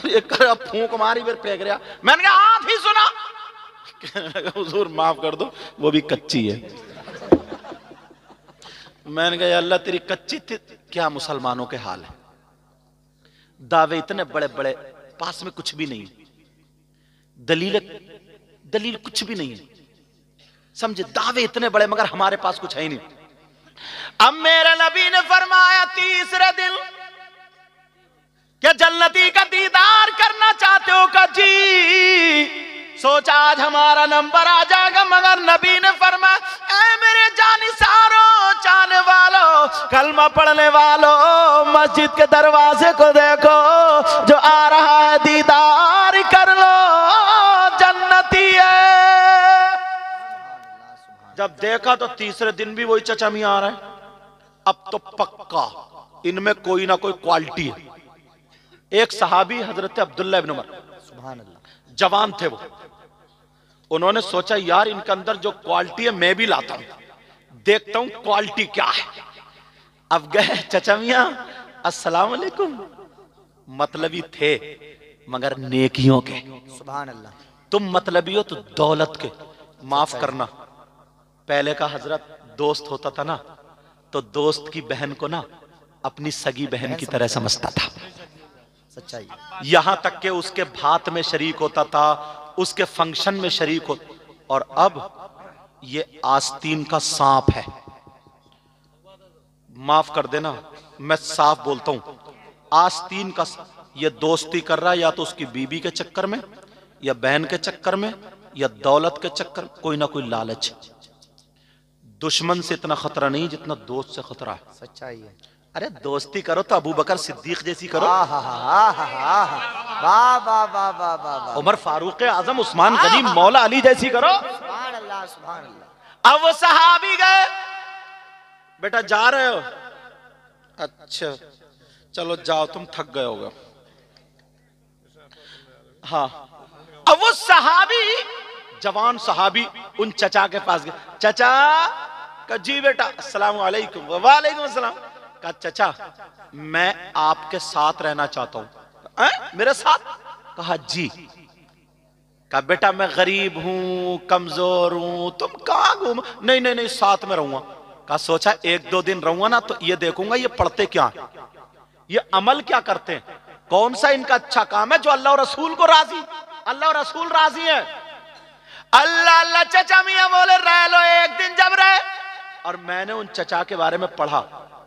एक फूंक मारी फिर फेंक रहा। मैंने कहा आधी सुना। हुजूर माफ कर दो, वो भी कच्ची है। मैंने कहा अल्लाह तेरी कच्ची थी क्या? मुसलमानों के हाल है, दावे इतने बड़े बड़े, पास में कुछ भी नहीं, दलील कुछ भी नहीं है, समझे? दावे इतने बड़े मगर हमारे पास कुछ है ही नहीं। अब मेरे नबी ने फरमाया तीसरे दिन, क्या जन्नती का दीदार करना चाहते हो? का जी, सोचा आज हमारा नंबर आ जाएगा, मगर नबी ने फरमाया ऐ मेरे जानिसारों, चाहने वालों, कलमा पढ़ने वालों, मस्जिद के दरवाजे को देखो, जो आ रहा है दीदार कर लो, जन्नती है। जब देखा तो तीसरे दिन भी वही चचा मियां आ रहा है। अब तो पक्का इनमें कोई ना कोई क्वालिटी है। एक सहाबी हजरत अब्दुल्ला इब्न उमर, सुभान अल्लाह, जवान थे वो, उन्होंने सोचा यार इनके अंदर जो क्वालिटी है मैं भी लाता हूं, देखता हूं क्वालिटी क्या है। अब गए चचा मियां अस्सलाम वालेकुम, मतलबी थे मगर नेकियों के, सुभान अल्लाह। तुम मतलबी हो तो दौलत के। माफ करना, पहले का हजरत दोस्त होता था ना, तो दोस्त की बहन को ना अपनी सगी बहन की तरह समझता था। सच्चाई। यहां तक के उसके भात में शरीक होता था, उसके फंक्शन में शरीक हो। और अब ये आस्तीन का सांप है। माफ कर देना, मैं साफ बोलता हूं, आस्तीन का ये दोस्ती कर रहा है या तो उसकी बीबी के चक्कर में, या बहन के चक्कर में, या दौलत के चक्कर, कोई ना कोई लालच। दुश्मन से इतना खतरा नहीं जितना दोस्त से खतरा है। सच्चाई है। अरे दोस्ती करो तो अबू बकर सिद्दीक जैसी करो, उमर फारूक आजम, उस्मान गनी, मौला अली जैसी करो, अल्लाह, सुभान अल्लाह। अब वो सहाबी गए, बेटा जा रहे हो? अच्छा चलो जाओ, तुम थक गए होगे। हाँ, अब वो सहाबी, जवान सहाबी उन चचा के पास गए। चचा का जी बेटा, अस्सलाम वालेकुम। वालेकुम अस्सलाम। का चचा मैं आपके साथ रहना चाहता हूं। मेरे साथ? कहा जी। का बेटा मैं गरीब हूं, कमजोर हूं, तुम कहां घूम? नहीं नहीं नहीं, साथ में रहूंगा। का सोचा 1-2 दिन रहूंगा ना तो ये देखूंगा ये पढ़ते क्या है, ये अमल क्या करते हैं, कौन सा इनका अच्छा काम है जो अल्लाह और रसूल को राजी, अल्लाह और रसूल राजी है। अल्लाह अल्लाह चचा मियां बोले रह लो। एक दिन जब रहे और मैंने उन चचा के बारे में पढ़ा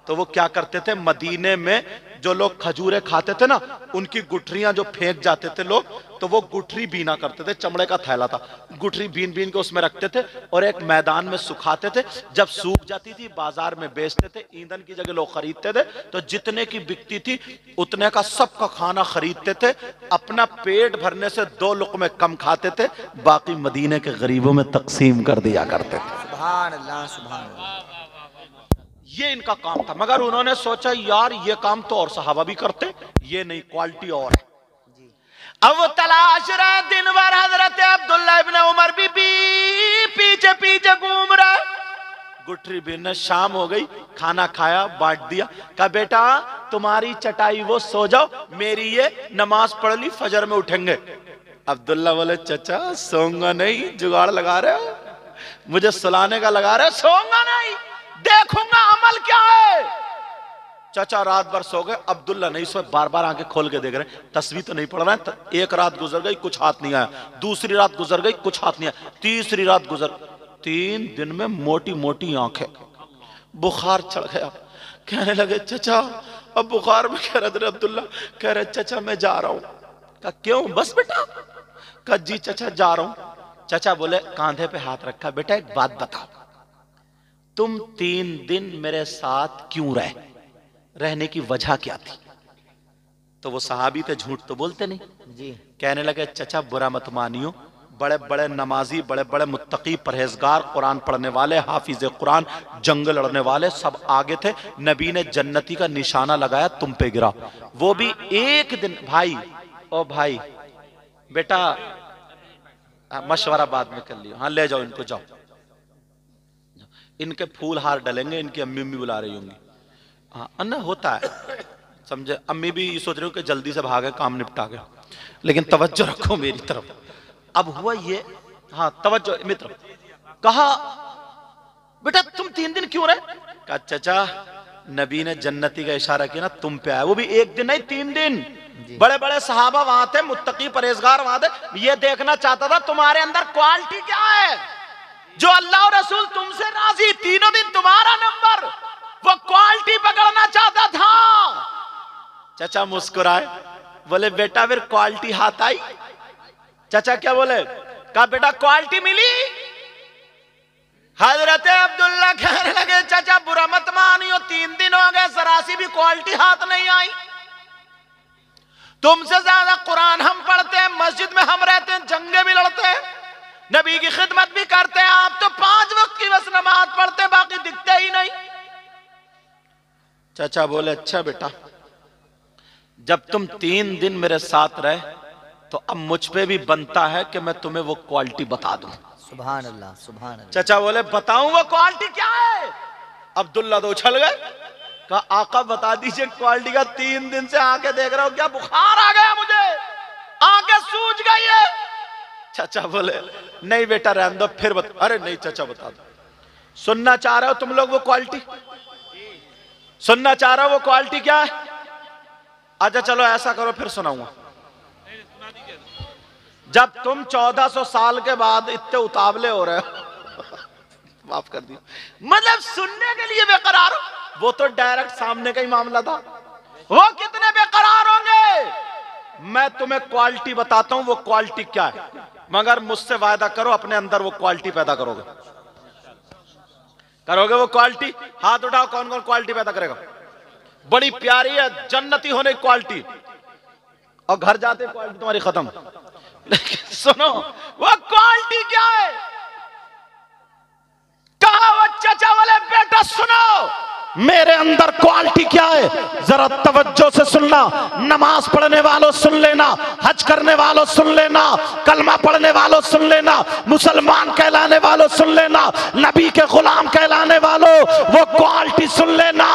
तो वो क्या करते थे, मदीने में जो लोग खजूरें खाते थे ना, उनकी गुठरियां जो फेंक जाते थे लोग, तो वो गुठरी बीना करते थे। चमड़े का थैला था, गुठरी बीन बीन के उसमें रखते थे और एक मैदान में सुखाते थे। जब सूख जाती थी बाजार में बेचते थे, ईंधन की जगह लोग खरीदते थे। तो जितने की बिकती थी उतने का सबका खाना खरीदते थे, अपना पेट भरने से 2 लुक़मे कम खाते थे, बाकी मदीने के गरीबों में तकसीम कर दिया करते थे। सुभान अल्लाह, सुभान अल्लाह। ये इनका काम था। मगर उन्होंने सोचा यार ये काम तो और सहाबा भी करते, ये नहीं, क्वालिटी और है। अब वो तलाश रहे दिन भर, हजरत अब्दुल्ला इब्न उमर भी पीछे पीछे घूम रहे। गुठरी भी शाम हो गई, खाना खाया, बांट दिया। कहा बेटा तुम्हारी चटाई वो, सो जाओ, मेरी ये नमाज पढ़ ली, फजर में उठेंगे। अब्दुल्ला बोले चचा सोऊंगा नहीं, जुगाड़ लगा रहे हो, मुझे सुलाने का लगा रहे हो, सोऊंगा नहीं, देखूंगा अमल क्या है। चाचा रात भर सो गए। अब्दुल्ला नहीं सोए, बार बार आंखें खोल के देख रहे हैं, तस्वीर तो नहीं पढ़ रहे हैं। एक रात गुजर गई, कुछ हाथ नहीं आया। दूसरी रात गुजर गई, कुछ हाथ नहीं आया। तीसरी रात गुजर, 3 दिन में मोटी मोटी आंखें, बुखार चढ़ गया। कहने लगे चचा अब बुखार में, कह रहे अब्दुल्ला, कह रहे चचा मैं जा रहा हूं। कहा क्यों? बस बेटा। कहा जी चचा जा रहा हूं। चचा बोले, कांधे पे हाथ रखा, बेटा एक बात बताओ, तुम 3 दिन मेरे साथ क्यों रहने की वजह क्या थी? तो वो सहाबी थे, झूठ तो बोलते नहीं जी। कहने लगे चचा बुरा मत मानियो, बड़े बड़े नमाजी, बड़े बड़े मुत्तकी, परहेजगार, कुरान पढ़ने वाले, हाफिज कुरान, जंग लड़ने वाले सब आगे थे। नबी ने जन्नती का निशाना लगाया, तुम पे गिरा। वो भी एक दिन। भाई ओ भाई बेटा, मशवरा बाद में कर लियो, हाँ ले जाओ इनको, जाओ, इनके फूल हार डलेंगे, इनकी अम्मी अम्मी बुला रही होंगी। हाँ अन्ना होता है, समझे, अम्मी भी सोच रही हो कि जल्दी से भागे, काम निपटा के, लेकिन तवज्जो रखो मेरी तरफ। अब हुआ ये, हाँ तवज्जो मित्र। कहा बेटा तुम 3 दिन क्यों रहे? कहा चचा नबी ने जन्नती का इशारा किया ना, तुम पे आया। वो भी एक दिन नहीं, 3 दिन। बड़े बड़े सहाबा वहां थे, मुत्तकी परहेजगार वहां थे। ये देखना चाहता था तुम्हारे अंदर क्वालिटी क्या है जो अल्लाह और रसूल तुमसे राजी। 3 दिन तुम्हारा नंबर, वो क्वालिटी पकड़ना चाहता था। चचा मुस्कुराए, बोले बेटा फिर क्वालिटी हाथ आई? चचा क्या बोले? कहा बेटा क्वालिटी मिली। हजरत अब्दुल्ला कहने लगे चचा बुरा मत मानियो, 3 दिन हो गए, सरासी भी क्वालिटी हाथ नहीं आई। तुमसे ज्यादा कुरान हम पढ़ते हैं, मस्जिद में हम रहते हैं, जंगे भी लड़ते हैं, नबी की खिदमत भी करते हैं। आप तो 5 वक्त की बस नमाज पढ़ते, बाकी दिखते ही नहीं। चाचा बोले अच्छा बेटा, जब तुम 3 दिन मेरे साथ रहे तो अब मुझ पे भी बनता है कि मैं तुम्हें वो क्वालिटी बता दूं। सुभान अल्लाह, सुभान अल्लाह। चाचा बोले बताऊं वो क्वालिटी क्या है? अब्दुल्ला तो उछल गए, कहा आका बता दीजिए क्वालिटी का। 3 दिन से आके देख रहा हूं, क्या बुखार आ गया मुझे, आंखें सूज गई है। चाचा बोले नहीं बेटा रहने दो, फिर बता। अरे नहीं चाचा बता दो। सुनना चाह रहे हो तुम लोग वो क्वालिटी? सुनना चाह रहे हो वो क्वालिटी क्या है? अच्छा चलो ऐसा करो, फिर सुनाऊंगा। जब तुम 1400 साल के बाद इतने उतावले हो रहे हो माफ कर दिया, मतलब सुनने के लिए बेकरार हो, वो तो डायरेक्ट सामने का ही मामला था। वो कितने बेकरार होंगे? मैं तुम्हें क्वालिटी बताता हूं, वो क्वालिटी क्या है, मगर मुझसे वायदा करो अपने अंदर वो क्वालिटी पैदा करोगे। करोगे वो क्वालिटी? हाथ उठाओ, कौन कौन क्वालिटी पैदा करेगा? बड़ी प्यारी है, जन्नती होने की क्वालिटी, और घर जाते क्वालिटी तुम्हारी खत्म। लेकिन सुनो वो क्वालिटी क्या है? चचा बोले बेटा सुनो मेरे अंदर क्वालिटी क्या है, जरा तवज्जो से सुनना। नमाज पढ़ने वालों सुन लेना, हज करने वालों सुन लेना, कलमा पढ़ने वालों सुन लेना, मुसलमान कहलाने वालों सुन लेना, नबी के गुलाम कहलाने वालों वो क्वालिटी सुन लेना।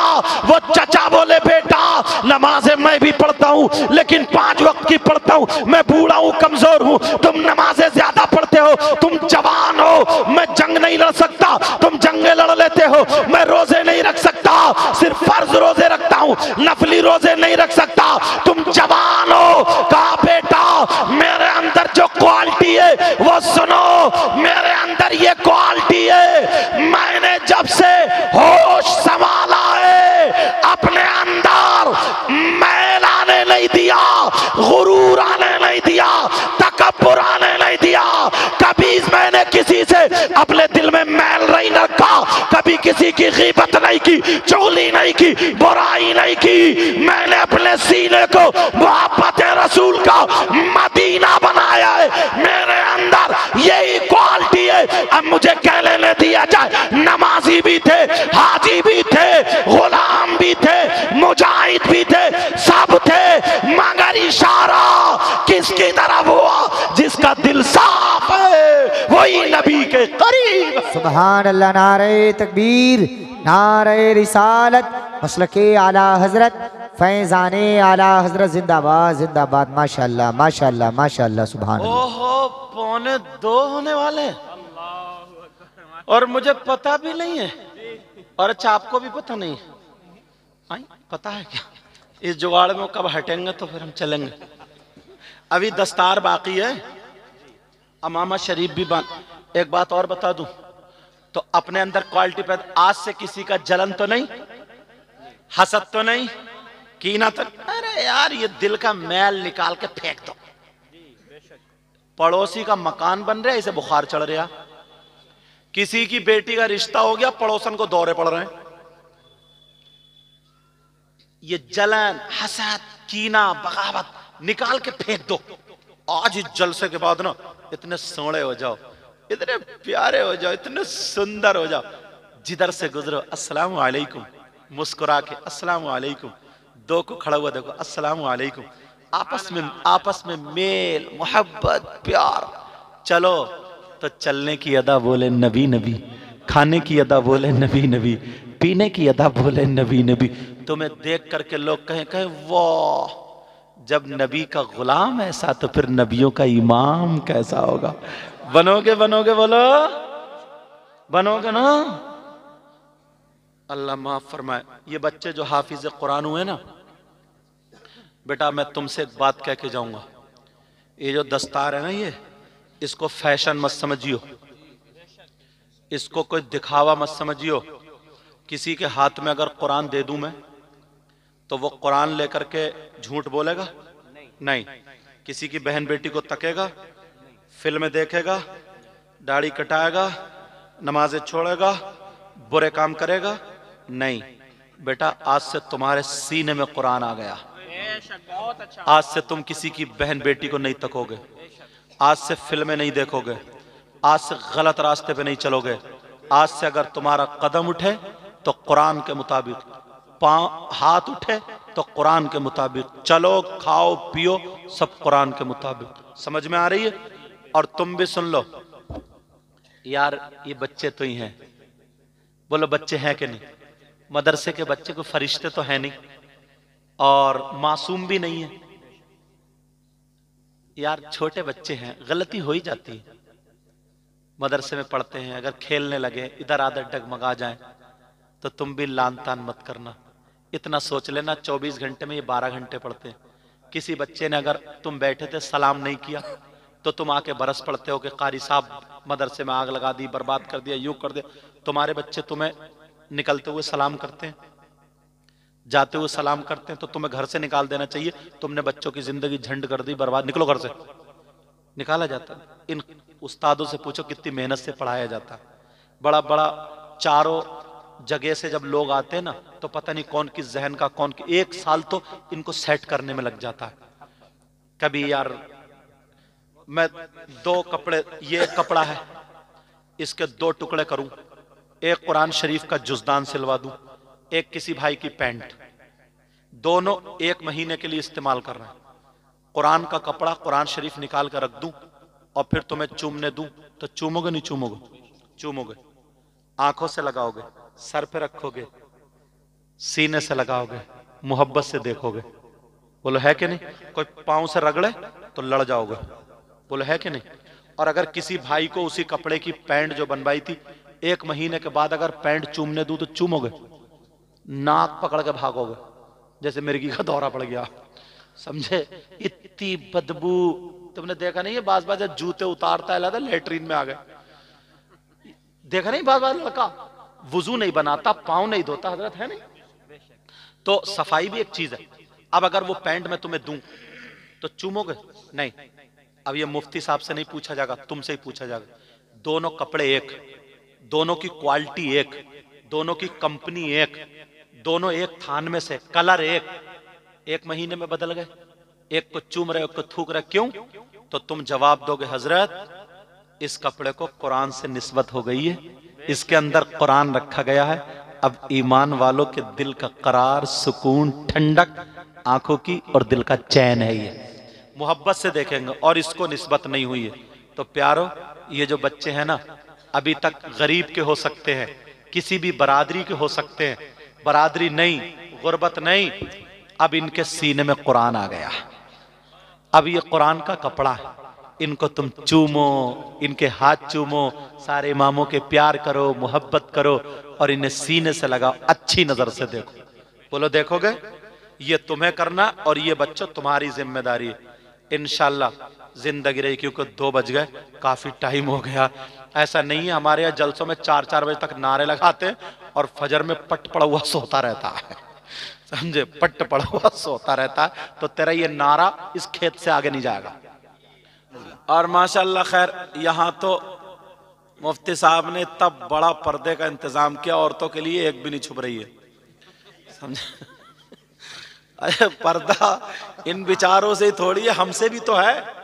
वो चचा बोले बेटा नमाजें मैं भी पढ़ता हूँ लेकिन 5 वक्त की पढ़ता हूँ, मैं बूढ़ा हूँ कमजोर हूँ, तुम नमाजें ज्यादा पढ़ते हो, तुम जवान हो, मैं जंग नहीं लड़ सकता, तुम जंगे लड़ लेते हो, मैं रोजे नहीं रख सकता, सिर्फ फर्ज रोजे रखता हूं, नफली रोजे नहीं रख सकता, तुम जवान हो। कहा बेटा मेरे अंदर जो क्वालिटी है वो सुनो, मेरे अंदर ये क्वालिटी है, मैंने जब से होश संभाला है अपने अंदर मैल आने नहीं दिया, गुरूर आने नहीं दिया, तकब्बुर आने नहीं दिया, कभी मैंने किसी से अपने दिल में मैल नहीं रखा, कभी किसी की गीबत नहीं की, चुगली नहीं की, बुराई नहीं की, मैंने अपने सीने को मोहब्बत रसूल का मदीना बनाया है, मेरे अंदर यही क्वालिटी है। अब मुझे कह लेने दिया जाए नमाजी भी थे, हाजी भी थे, गुलाम भी थे, मुजाहिद भी थे, सब थे, मगर इशारा किसकी तरफ हुआ, जिसका दिल साफ है वही नबी के करीब। सुभान अल्लाह। नारे तकबीर, नारे रिसालत, मसलके आला हजरत, फैजाने आला हजरत, जिंदाबाद जिंदाबाद। माशाअल्लाह माशाअल्लाह माशाअल्लाह। सुभान अल्लाह। ओहो 1:45 होने वाले और मुझे पता भी नहीं है, और अच्छा आपको भी पता नहीं है? आई पता है क्या इस जुगाड़ में कब हटेंगे तो फिर हम चलेंगे। अभी दस्तार बाकी है, अमामा शरीफ भी बांध। एक बात और बता दूं तो अपने अंदर क्वालिटी पर आज से किसी का जलन तो नहीं, हसद तो नहीं, कीना तो, अरे यार ये दिल का मैल निकाल के फेंक दो। पड़ोसी का मकान बन रहा है इसे बुखार चढ़ रहा, किसी की बेटी का रिश्ता हो गया पड़ोसन को दौरे पड़ रहे हैं, ये जलन हसद कीना बगावत निकाल के फेंक दो। आज इस जलसे के बाद ना इतने सोने हो जाओ, इतने प्यारे हो जाओ, इतने सुंदर हो जाओ, जिधर से गुजरो अस्सलाम वालेकुम, मुस्कुरा के अस्सलाम वालेकुम, दो को खड़ा हुआ देखो अस्सलाम वालेकुम, आपस में मेल मोहब्बत प्यार। चलो तो चलने की अदा बोले नबी नबी, खाने की अदा बोले नबी नबी, पीने की अदा बोले नबी नबी। तुम्हें देख करके लोग कहें वाह जब नबी का गुलाम ऐसा तो फिर नबियों का इमाम कैसा होगा। बनोगे बनोगे बोलो, बनोगे ना। अल्लाह माफ फरमाए। ये बच्चे जो हाफिज कुरान हुए ना, बेटा मैं तुमसे एक बात कह के जाऊंगा, ये जो दस्तार है ना ये, इसको फैशन मत समझियो, इसको कोई दिखावा मत समझियो। किसी के हाथ में अगर कुरान दे दूं मैं तो वो कुरान लेकर के झूठ बोलेगा नहीं, किसी की बहन बेटी को तकेगा, फिल्में देखेगा, दाढ़ी कटाएगा, नमाजें छोड़ेगा, बुरे काम करेगा नहीं। बेटा आज से तुम्हारे सीने में कुरान आ गया, बहुत अच्छा। आज से तुम किसी की बहन बेटी को नहीं तकोगे, आज से फिल्में नहीं देखोगे, आज से गलत रास्ते पे नहीं चलोगे। आज से अगर तुम्हारा कदम उठे तो कुरान के मुताबिक, हाथ उठे तो कुरान के मुताबिक, चलो खाओ पियो सब कुरान के मुताबिक। समझ में आ रही है? और तुम भी सुन लो यार, ये बच्चे तो ही हैं, बोलो बच्चे हैं कि नहीं? मदरसे के बच्चे कोई फरिश्ते तो है नहीं और मासूम भी नहीं है यार, छोटे बच्चे हैं, गलती हो ही जाती है। मदरसे में पढ़ते हैं, अगर खेलने लगे इधर आदत डगमगा जाए तो तुम भी लान तान मत करना। इतना सोच लेना 24 घंटे में ये 12 घंटे पढ़ते हैं। किसी बच्चे ने अगर तुम बैठे थे सलाम नहीं किया तो तुम आके बरस पड़ते हो कि कारी साहब मदरसे में आग लगा दी, बर्बाद कर दिया, यूं कर दिया। तुम्हारे बच्चे तुम्हें निकलते हुए सलाम करते हैं, जाते हुए सलाम करते हैं, तो तुम्हें घर से निकाल देना चाहिए। तुमने बच्चों की जिंदगी झंड कर दी, बर्बाद, निकलो घर से। निकाला जाता। इन उस्तादों से पूछो कितनी मेहनत से पढ़ाया जाता। बड़ा बड़ा चारों जगह से जब लोग आते हैं ना तो पता नहीं कौन किस जहन का, कौन की, 1 साल तो इनको सेट करने में लग जाता है। कभी यार मैं 2 कपड़े, ये कपड़ा है इसके 2 टुकड़े करूं, एक कुरान शरीफ का जुज़दान सिलवा दूं, एक किसी भाई की पैंट, दोनों 1 महीने के लिए इस्तेमाल कर रहे हैं। कुरान का कपड़ा, कुरान शरीफ निकाल कर रख दूं और फिर तुम्हें चूमने दूं तो चूमोगे नहीं चूमोगे? चूमोगे। आंखों से लगाओगे, सर पे रखोगे, सीने से लगाओगे, मोहब्बत से देखोगे। बोलो है कि नहीं? कोई पांव से रगड़े तो लड़ जाओगे। बोलो है कि नहीं? और अगर किसी भाई को उसी कपड़े की पैंट जो बनवाई थी 1 महीने के बाद अगर पैंट चूमने दूं तो चूमोगे? नाक पकड़ के भागोगे जैसे मिर्गी का दौरा पड़ गया। समझे? इतनी बदबू। तुमने देखा नहीं है बाज जब जूते उतारता है लाता लेटरीन में आ गए। देखा नहीं बाज लड़का वुजू नहीं बनाता, पांव नहीं धोता, हजरत है नहीं? तो सफाई भी एक चीज है। अब अगर वो पैंट में तुम्हें दूं तो चूमोगे? नहीं। अब ये मुफ्ती साहब से नहीं पूछा जाएगा, तुमसे ही पूछा जाएगा। दोनों कपड़े एक, दोनों की क्वालिटी एक, दोनों की कंपनी एक, दोनों एक थान में से, कलर एक, 1 महीने में बदल गए। एक को चूम रहे, एक को थूक रहे, क्यों? तो तुम जवाब दोगे हजरत इस कपड़े को कुरान से निस्बत हो गई है, इसके अंदर कुरान रखा गया है। अब ईमान वालों के दिल का करार, सुकून, ठंडक आंखों की और दिल का चैन है। ये मोहब्बत से देखेंगे और इसको निस्बत नहीं हुई है। तो प्यारो, ये जो बच्चे हैं ना, अभी तक गरीब के हो सकते हैं, किसी भी बरादरी के हो सकते हैं, बरादरी नहीं, गुर्बत नहीं, अब इनके सीने में कुरान आ गया। अब ये कुरान का कपड़ा है, इनको तुम चूमो, इनके हाथ चूमो, सारे इमामों के प्यार करो, मोहब्बत करो और इन्हें सीने से लगाओ, अच्छी नजर से देखो। बोलो देखोगे? ये तुम्हें करना और ये बच्चों तुम्हारी जिम्मेदारी है। इंशाल्लाह जिंदगी रही, क्योंकि 2 बज गए, काफी टाइम हो गया। ऐसा नहीं है, हमारे यहाँ जलसों में 4-4 बजे तक नारे लगाते हैं और फजर में पट पड़ा हुआ सोता रहता है। समझे? पट पड़ा हुआ सोता रहता है। तो तेरा ये नारा इस खेत से आगे नहीं जाएगा। और माशाल्लाह खैर, यहाँ तो मुफ्ती साहब ने तब बड़ा पर्दे का इंतजाम किया, औरतों के लिए एक भी नहीं छुप रही है। समझे? अरे पर्दा इन बिचारों से ही थोड़ी है, हमसे भी तो है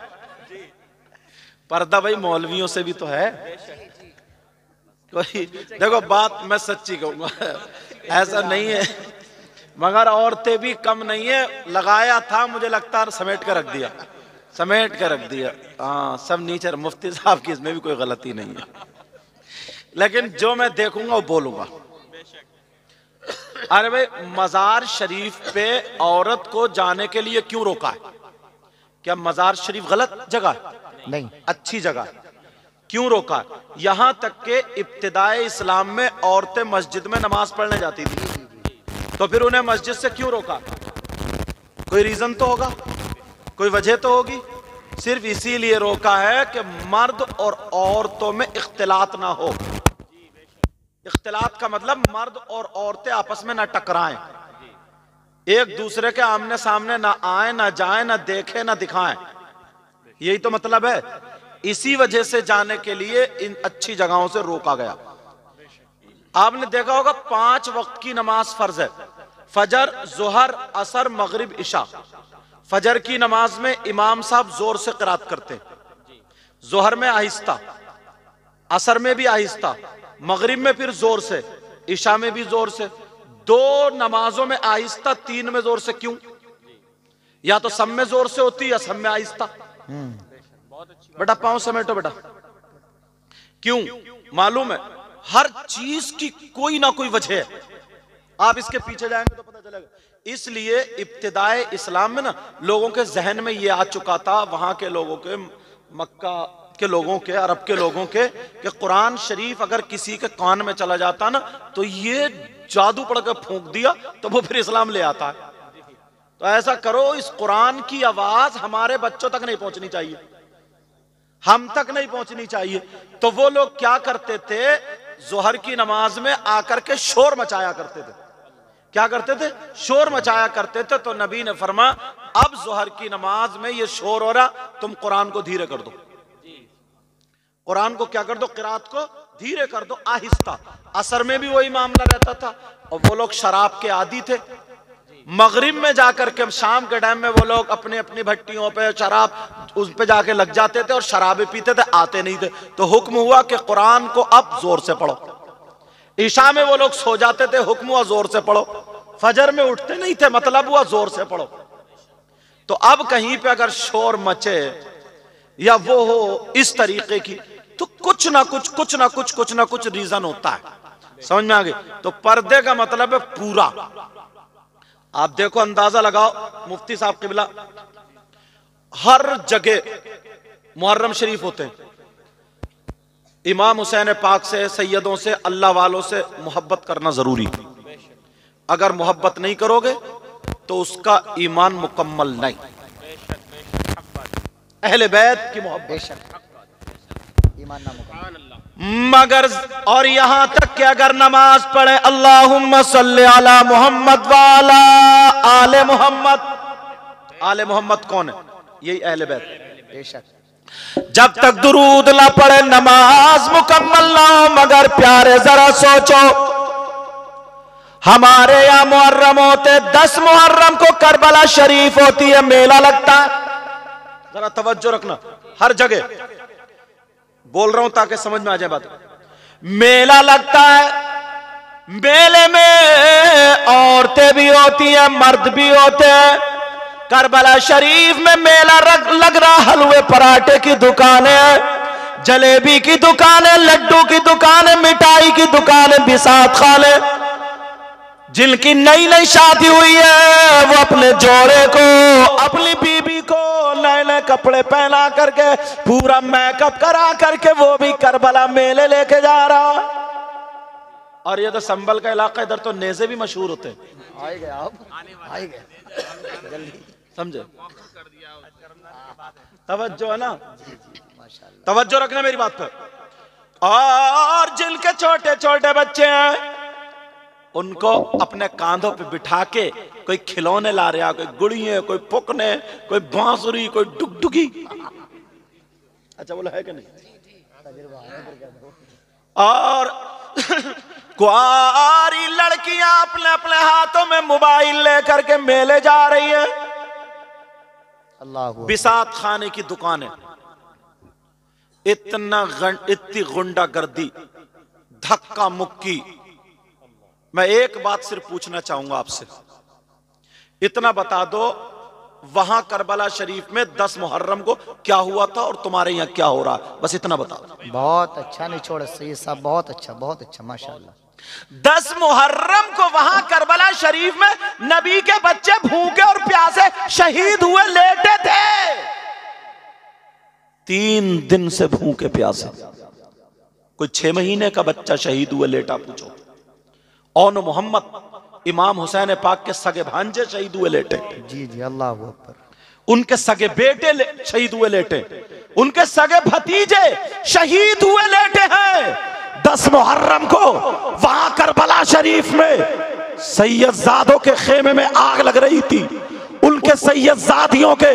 पर्दा भाई, मौलवियों से भी तो है। कोई देखो, बात मैं सच्ची कहूंगा, ऐसा नहीं है, मगर औरतें भी कम नहीं है। लगाया था, मुझे लगता है समेट कर रख दिया, समेट कर रख दिया। हाँ, सब नीचे। मुफ्ती साहब की इसमें भी कोई गलती नहीं है, लेकिन जो मैं देखूंगा वो बोलूंगा। अरे भाई, मजार शरीफ पे औरत को जाने के लिए क्यों रोका है? क्या मजार शरीफ गलत जगह है? नहीं, अच्छी जगह है। क्यों रोका है? यहां तक के इब्तिदाए इस्लाम में औरतें मस्जिद में नमाज पढ़ने जाती थी, तो फिर उन्हें मस्जिद से क्यों रोका? कोई रीजन तो होगा, कोई वजह तो होगी। सिर्फ इसीलिए रोका है कि मर्द और औरतों में इख्तिलात ना हो। इख्तिलात का मतलब मर्द और औरतें आपस में ना टकराएं, एक दूसरे के आमने सामने ना आए, ना जाएं, ना देखें, ना दिखाएं। यही तो मतलब है। इसी वजह से जाने के लिए इन अच्छी जगहों से रोका गया। आपने देखा होगा 5 वक्त की नमाज फर्ज है, फजर, जोहर, असर, मगरिब, इशा। फजर की नमाज में इमाम साहब जोर से क़िरात करते हैं, जोहर में आहिस्ता, असर में भी आहिस्ता, मगरिब में फिर जोर से, इशा में भी जोर से। 2 नमाजों में आहिस्ता, 3 में जोर से। क्यों? या तो सब में जोर से होती है या सब में आहिस्ता। बेटा पांव समेटो बेटा। क्यों? मालूम है, हर चीज की कोई ना कोई वजह है, आप इसके पीछे जाएंगे तो पता चलेगा। इसलिए इब्तिदाए इस्लाम में ना लोगों के जहन में ये आ चुका था, वहां के लोगों के, मक्का के लोगों के, अरब के लोगों के, कि कुरान शरीफ अगर किसी के कान में चला जाता ना तो ये जादू पड़ के फूंक दिया तो वो फिर इस्लाम ले आता है। तो ऐसा करो, इस कुरान की आवाज हमारे बच्चों तक नहीं पहुंचनी चाहिए, हम तक नहीं पहुंचनी चाहिए। तो वो लोग क्या करते थे, जोहर की नमाज में आकर के शोर मचाया करते थे। क्या करते थे? शोर मचाया करते थे। तो नबी ने फरमाया, अब जोहर की नमाज में ये शोर हो रहा, तुम कुरान को धीरे कर दो। कुरान को क्या कर दो? क़िरात को धीरे कर दो, आहिस्ता। असर में भी वही मामला रहता था, और वो लोग शराब के आदी थे। मगरिब में जाकर के, शाम के टाइम में वो लोग अपनी अपनी भट्टियों पे शराब उस पे जाके लग जाते थे और शराबें पीते थे, आते नहीं थे। तो हुक्म हुआ कि कुरान को अब जोर से पढ़ो। ईशा में वो लोग सो जाते थे, हुक्म हुआ जोर से पढ़ो। फजर में उठते नहीं थे, मतलब हुआ जोर से पढ़ो। तो अब कहीं पे अगर शोर मचे या वो हो इस तरीके की, तो कुछ ना कुछ रीजन होता है। समझ में आ गई? तो पर्दे का मतलब है पूरा। आप देखो, अंदाजा लगाओ, मुफ्ती साहब क़िबला हर जगह मुहर्रम शरीफ होते हैं। इमाम हुसैन पाक से, सैयदों से, अल्लाह वालों से मोहब्बत करना जरूरी है। अगर मोहब्बत नहीं करोगे तो उसका ईमान मुकम्मल नहीं। अहले बैत की मोहब्बत बेशक ईमान ना मुकम्मल। मगर और यहां तक कि अगर नमाज पढ़े अल्लाहुम्मा सल्ली अला मोहम्मद वाला आले मोहम्मद। आले मोहम्मद कौन है? यही अहले बैत। बेशक जब तक दुरूद ना पढ़े नमाज मुकम्मल ना हो। मगर प्यारे जरा सोचो, हमारे यहां मुहर्रम होते 10 मुहर्रम को करबला शरीफ होती है, मेला लगता है। जरा तवज्जो रखना, हर जगह बोल रहा हूं ताकि समझ में आ जाए बात। मेला लगता है, मेले में औरतें भी होती हैं, मर्द भी होते हैं। करबला शरीफ में मेला लग रहा, हलवे पराठे की दुकानें, जलेबी की दुकानें, लड्डू की दुकानें, मिठाई की दुकानें, बिसात खाने। जिनकी नई नई शादी हुई है वो अपने जोड़े को, अपनी बीबी को नए नए कपड़े पहना करके, पूरा मेकअप करा करके वो भी करबला मेले लेके जा रहा। और ये तो संभल का इलाका, इधर तो नेज़े भी मशहूर होते हैं। आए गए आप, आए गए जल्दी, समझे? तवज्जो है ना, माशाल्लाह। तवज्जो रखना मेरी बात पर। और जिनके छोटे छोटे बच्चे हैं उनको अपने कांधों पे बिठा के कोई खिलौने ला रहा, कोई गुड़िये, कोई पुकने, कोई बांसुरी, कोई डुगडुगी। अच्छा बोला है कि नहीं? और कुआरी लड़कियां अपने अपने हाथों में मोबाइल लेकर के मेले जा रही है। अल्लाह बिसात खाने की दुकानें, इतनी गुंडागर्दी, धक्का मुक्की। मैं एक बात सिर्फ पूछना चाहूंगा आपसे, इतना बता दो, वहां करबला शरीफ में 10 मुहर्रम को क्या हुआ था और तुम्हारे यहां क्या हो रहा है? बस इतना बता दो। बहुत अच्छा निचोड़ सही साहब, बहुत अच्छा माशाल्लाह। 10 मुहर्रम को वहां करबला शरीफ में नबी के बच्चे भूखे और प्यासे शहीद हुए, लेटे थे 3 दिन से भूखे प्यासे। कोई 6 महीने का बच्चा शहीद हुए, लेटा। पूछो औन मोहम्मद इमाम हुसैन पाक के सगे भांजे शहीद हुए, लेटे। जी जी, अल्लाह अकबर। उनके सगे बेटे शहीद हुए, लेटे। उनके सगे भतीजे शहीद हुए, लेटे हैं। 10 मुहर्रम को वहां करबला शरीफ में सैयदजादों के खेमे में आग लग रही थी। उनके सैयदजादियों के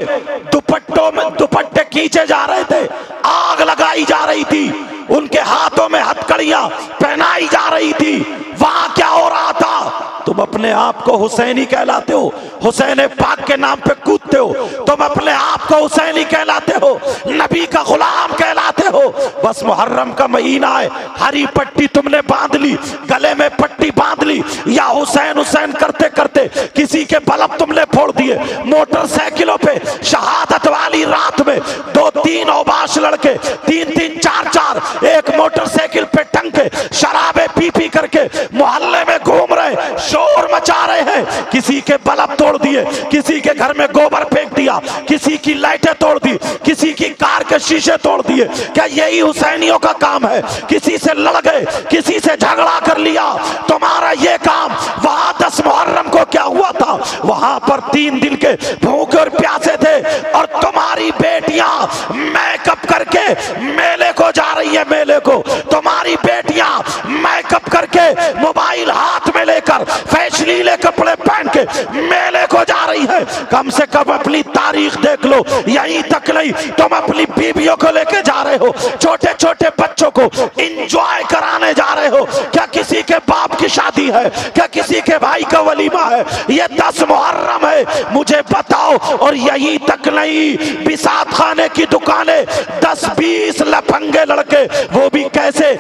दुपट्टों में दुपट्टे खींचे जा रहे थे, आग लगाई जा रही थी। उनके हाथों में हथकड़ियां पहनाई जा रही थी। वहां क्या हो रहा था? तुम अपने आप को हुसैनी कहलाते हो, हुसैन पाक के नाम पे कूदते हो, तुम अपने आप को हुसैनी कहलाते हो, नबी का गुलाम कहलाते हो। बस मुहर्रम का महीना है, हरी पट्टी तुमने बांध ली, गले में पट्टी बांध ली, या हुसैन हुसैन करते करते किसी के बल्ब तुमने फोड़ दिए। मोटरसाइकिलों पे शहादत वाली रात में 2-3 औबाश लड़के, 3-3, 4-4 एक मोटरसाइकिल पे टंग के शराबे पी पी करके मोहल्ले में घूम रहे, शोर मचा रहे हैं। किसी के बल्ब तोड़ दिए, किसी के घर में गोबर फेंक दिया, किसी की लाइटें तोड़ दी, किसी की कार के शीशे तोड़ दिए। क्या यही हुसैनियों का काम है? किसी से लड़ गए, किसी से झगड़ा कर लिया, तुम्हारा ये काम। वहां 10 मुहर्रम को क्या हुआ था? वहां पर 3 दिन के भूखे और प्यासे थे, और तुम्हारी बेटियां मेकअप करके मेले को जा रही है। मेले को तुम्हारी बेटियां मेकअप करके, मोबाइल हाथ में लेकर, फैशनीले कपड़े पहन के मेले को जा रही है। कम से कम अपनी तारीख देख लो। यहीं तक नहीं, तुम अपनी बीवियों को लेके जा रहे हो, छोटे छोटे बच्चों को इंजॉय कराने जा रहे हो। क्या किसी के बाप की शादी है? क्या किसी के भाई का वलीमा है? ये 10 मुहर्रम है, मुझे बताओ। और यहीं तक नहीं, बिसात खाने की दुकानें, 10-20 लफंगे लड़के, वो भी कैसे,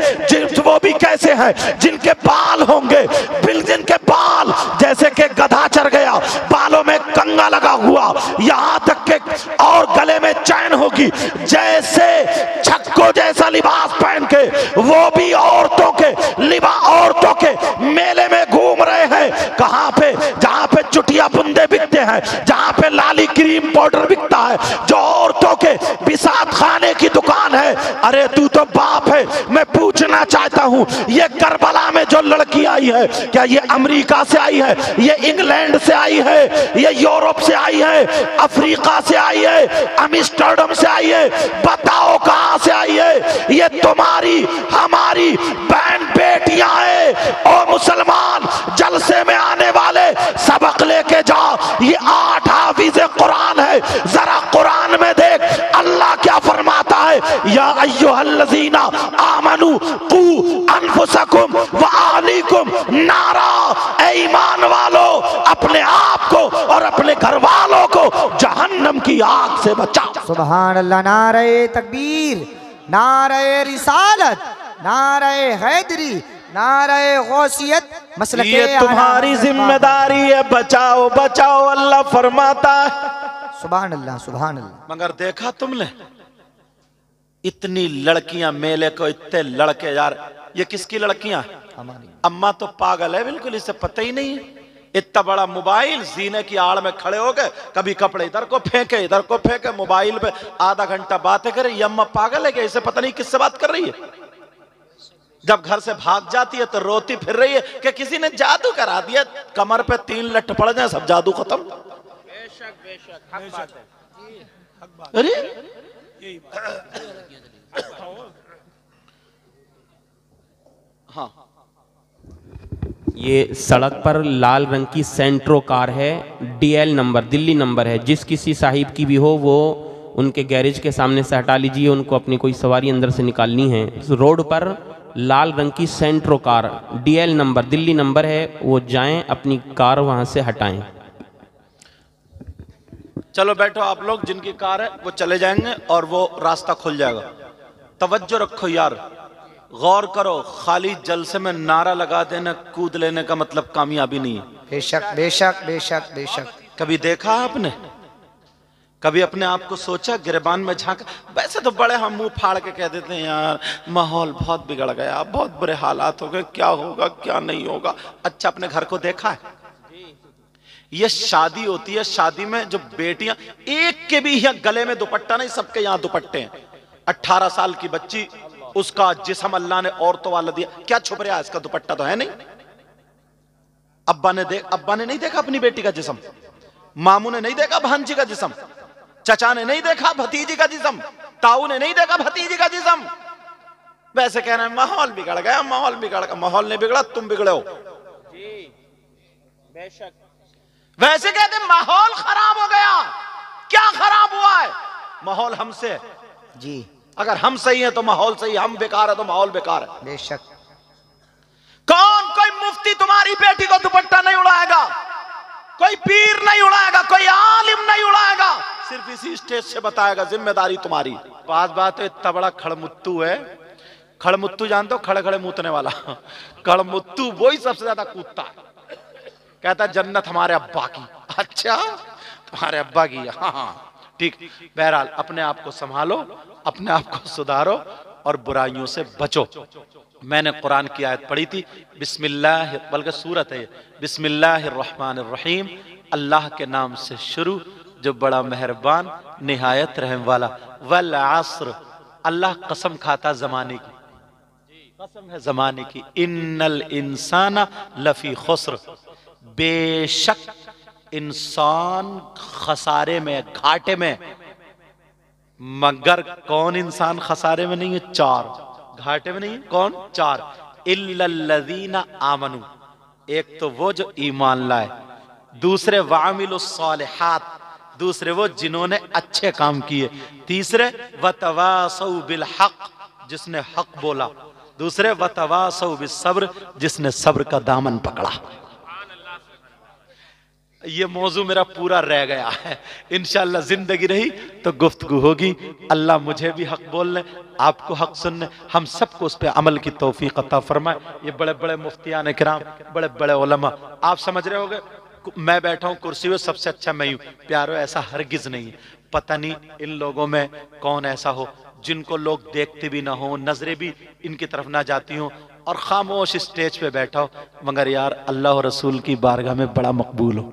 वो भी कैसे हैं जिनके बाल होंगे, जिनके बाल जैसे कि गधा चढ़ गया, बालों में कंगा लगा हुआ, यहां तक के और गले में चैन होगी, जैसे छक्को जैसा लिबास पहन के वो भी औरतों के मेले में घूम रहे हैं। कहां पे? जहां पे चुटिया बुंदे बिकते हैं, जहां पे लाली क्रीम पाउडर बिकता है, जो औरतों के बिसात खाने की दुकान है। अरे तू तो बाप है। मैं पूछना चाहता हूं, ये करबला में जो लड़की आई है, क्या ये अमेरिका से आई है, ये इंग्लैंड से आई है, ये यूरोप से आई है, अफ्रीका से आई है, एम्स्टर्डम से आई है? बताओ कहां से आई है? ये तुम्हारी हमारी बहन बेटियां हैं। और मुसलमान जलसे में आने वाले सबक लेके जाओ, ये 8 हाफिज कुरान है। जरा कुरान में देख अल्लाह क्या फरमाता है, या अय्युहल्लज़ीना आमनू कू अनफुसकुम व अहलीकुम नारा। ऐ ईमान वालों, अपने आप को और अपने घर वालों को जहन्नम की आग से बचाओ। सुभान अल्लाह। नारे तकबीर, नारे रिसालत, नारे हैदरी, नारे गौसियत, मसलके ये तुम्हारी जिम्मेदारी है, बचाओ बचाओ अल्लाह फरमाता है। सुभान अल्लाह, सुभान अल्लाह। मगर देखा तुमने इतनी लड़कियां मेले को, इतने लड़के यार, ये किसकी लड़कियां? हमारी अम्मा तो पागल है बिल्कुल, इसे पता ही नहीं है। इतना बड़ा मोबाइल सीने की आड़ में खड़े हो गए, कभी कपड़े इधर को फेंके इधर को फेंके, मोबाइल पे आधा घंटा बातें करे। ये अम्मा पागल है क्या? इसे पता नहीं किससे बात कर रही है। जब घर से भाग जाती है तो रोती फिर रही है कि किसी ने जादू करा दिया, कमर पे 3 लठ पड़ जाए सब जादू खत्म। बेशक बेशक हक बात है। अरे हाँ, ये सड़क पर लाल रंग की सेंट्रो कार है, DL नंबर, दिल्ली नंबर है। जिस किसी साहिब की भी हो वो उनके गैरेज के सामने से हटा लीजिए, उनको अपनी कोई सवारी अंदर से निकालनी है। रोड पर लाल रंग की Santro car, DL number, Delhi number है, वो जाएं अपनी कार वहां से हटाएं। चलो बैठो आप लोग, जिनकी कार है वो चले जाएंगे और वो रास्ता खुल जाएगा। तवज्जो रखो यार, गौर करो, खाली जलसे में नारा लगा देना, कूद लेने का मतलब कामयाबी नहीं है। बेशक बेशक बेशक बेशक। कभी देखा आपने? कभी अपने आप को सोचा, गिरबान में झांका? वैसे तो बड़े हम मुंह फाड़ के कह देते हैं यार माहौल बहुत बिगड़ गया, बहुत बुरे हालात हो गए, क्या होगा क्या नहीं होगा। अच्छा अपने घर को देखा है? ये शादी होती है, शादी में जो बेटियां, एक के भी यहाँ गले में दुपट्टा नहीं, सबके यहाँ दुपट्टे हैं। 18 साल की बच्ची, उसका जिस्म अल्लाह ने औरतों वाला दिया, क्या छुप रहा है? इसका दुपट्टा तो है नहीं। अब्बा ने नहीं देखा अपनी बेटी का जिस्म, मामू ने नहीं देखा भांजी का जिस्म, चचा ने नहीं देखा भतीजी का जिस्म, ताऊ ने नहीं देखा भतीजी का जिस्म। वैसे कह रहे हैं माहौल बिगड़ गया, माहौल बिगड़ गया। माहौल नहीं बिगड़ा, तुम बिगड़े हो। जी बेशक। वैसे कहते हैं माहौल खराब हो गया। क्या खराब हुआ है? माहौल हमसे है जी। अगर हम सही हैं तो माहौल सही, हम बेकार है तो माहौल बेकार है। बेशक। कोई मुफ्ती तुम्हारी बेटी को दुपट्टा नहीं उड़ाएगा, कोई पीर नहीं उड़ाएगा, कोई आलिम नहीं उड़ाएगा, सिर्फ इसी स्टेज से बताएगा, जिम्मेदारी तुम्हारी। बात है, इतना बड़ा खड़मुत्तू है। खड़मुत्तू जानते हो? खड़े खड़े मूतने वाला खड़मुत्तू वही सबसे ज्यादा कूदता है। कहता है जन्नत हमारे अब्बा की। अच्छा तुम्हारे अब्बा की? हाँ ठीक। बहरहाल अपने आप को संभालो, अपने आप को सुधारो और बुराइयों से बचो। मैंने कुरान की आयत पढ़ी थी, बिस्मिल्लाह, बल्कि सूरत है, बिस्मिल्लाहिर्रहमानिर्रहीम, अल्लाह के नाम से शुरू जो बड़ा मेहरबान निहायत रहम वाला। वल अस्र, अल्लाह कसम खाता जमाने की, कसम है जमाने की। इन्नल इंसाना लफी खुस्र, बेशक इंसान खसारे में, घाटे में। मगर कौन इंसान खसारे में नहीं है? 4। घाटे में नहीं है कौन? 4। इल्लल्लज़ीना आमनू, एक तो वो जो ईमान लाए, दूसरे वामिलुस सालिहात, दूसरे वो जिन्होंने अच्छे काम किए, तीसरे वतवासौ बिल हक, जिसने हक बोला, दूसरे वतवासौ बिस सब्र, जिसने सब्र का दामन पकड़ा। ये मौजू मेरा पूरा रह गया है। इंशाअल्लाह जिंदगी रही तो गुफ्तगू होगी। अल्लाह मुझे भी हक बोलने, आपको हक सुनने, हम सबको उस पर अमल की तौफीक अता फरमाए। ये बड़े बड़े मुफ्तियान किराम, बड़े बड़े उलमा, आप समझ रहे होगे मैं बैठा हूँ कुर्सी में, सबसे अच्छा मैं हूँ। प्यारो ऐसा हरगिज नहीं है। पता नहीं इन लोगों में कौन ऐसा हो जिनको लोग देखते भी ना हो, नजरें भी इनकी तरफ ना जाती हो, और खामोश स्टेज पे बैठा हो, मगर यार अल्लाह और रसूल की बारगाह में बड़ा मकबूल हो।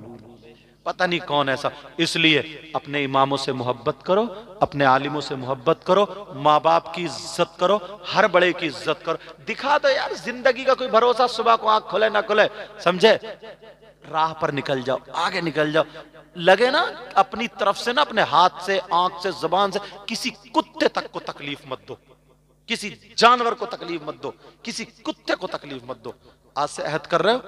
पता नहीं कौन ऐसा। इसलिए अपने इमामों से मोहब्बत करो, अपने आलिमों से मोहब्बत करो, माँ बाप की इज्जत करो, हर बड़े की इज्जत करो। दिखा दो यार, जिंदगी का कोई भरोसा, सुबह को आंख खुले ना खुले, समझे, राह पर निकल जाओ, आगे निकल जाओ। लगे ना अपनी तरफ से ना, अपने हाथ से, आंख से, जुबान से किसी कुत्ते तक को तकलीफ मत दो, किसी जानवर को तकलीफ मत दो, किसी कुत्ते को तकलीफ मत दो। आज से अहद कर रहे हो?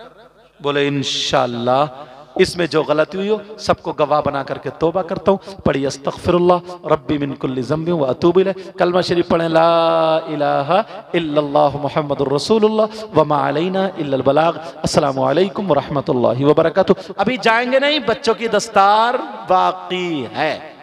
बोले इंशाअल्लाह। इसमें जो गलती हुई हो सबको गवाह बना करके तौबा करता हूँ। पढ़िए अस्तगफिरुल्लाह रब्बी मिन कुल्ली ज़ंबि व अतूबु इलैह। कलमा शरीफ पढ़ें, ला इलाहा इल्लल्लाह मुहम्मदुर रसूलुल्लाह व मा अलैना इल्लल बलाग। अस्सलामु अलैकुम व रहमतुल्लाहि व बरकातुहू। अभी जाएंगे नहीं, बच्चों की दस्तार बाकी है।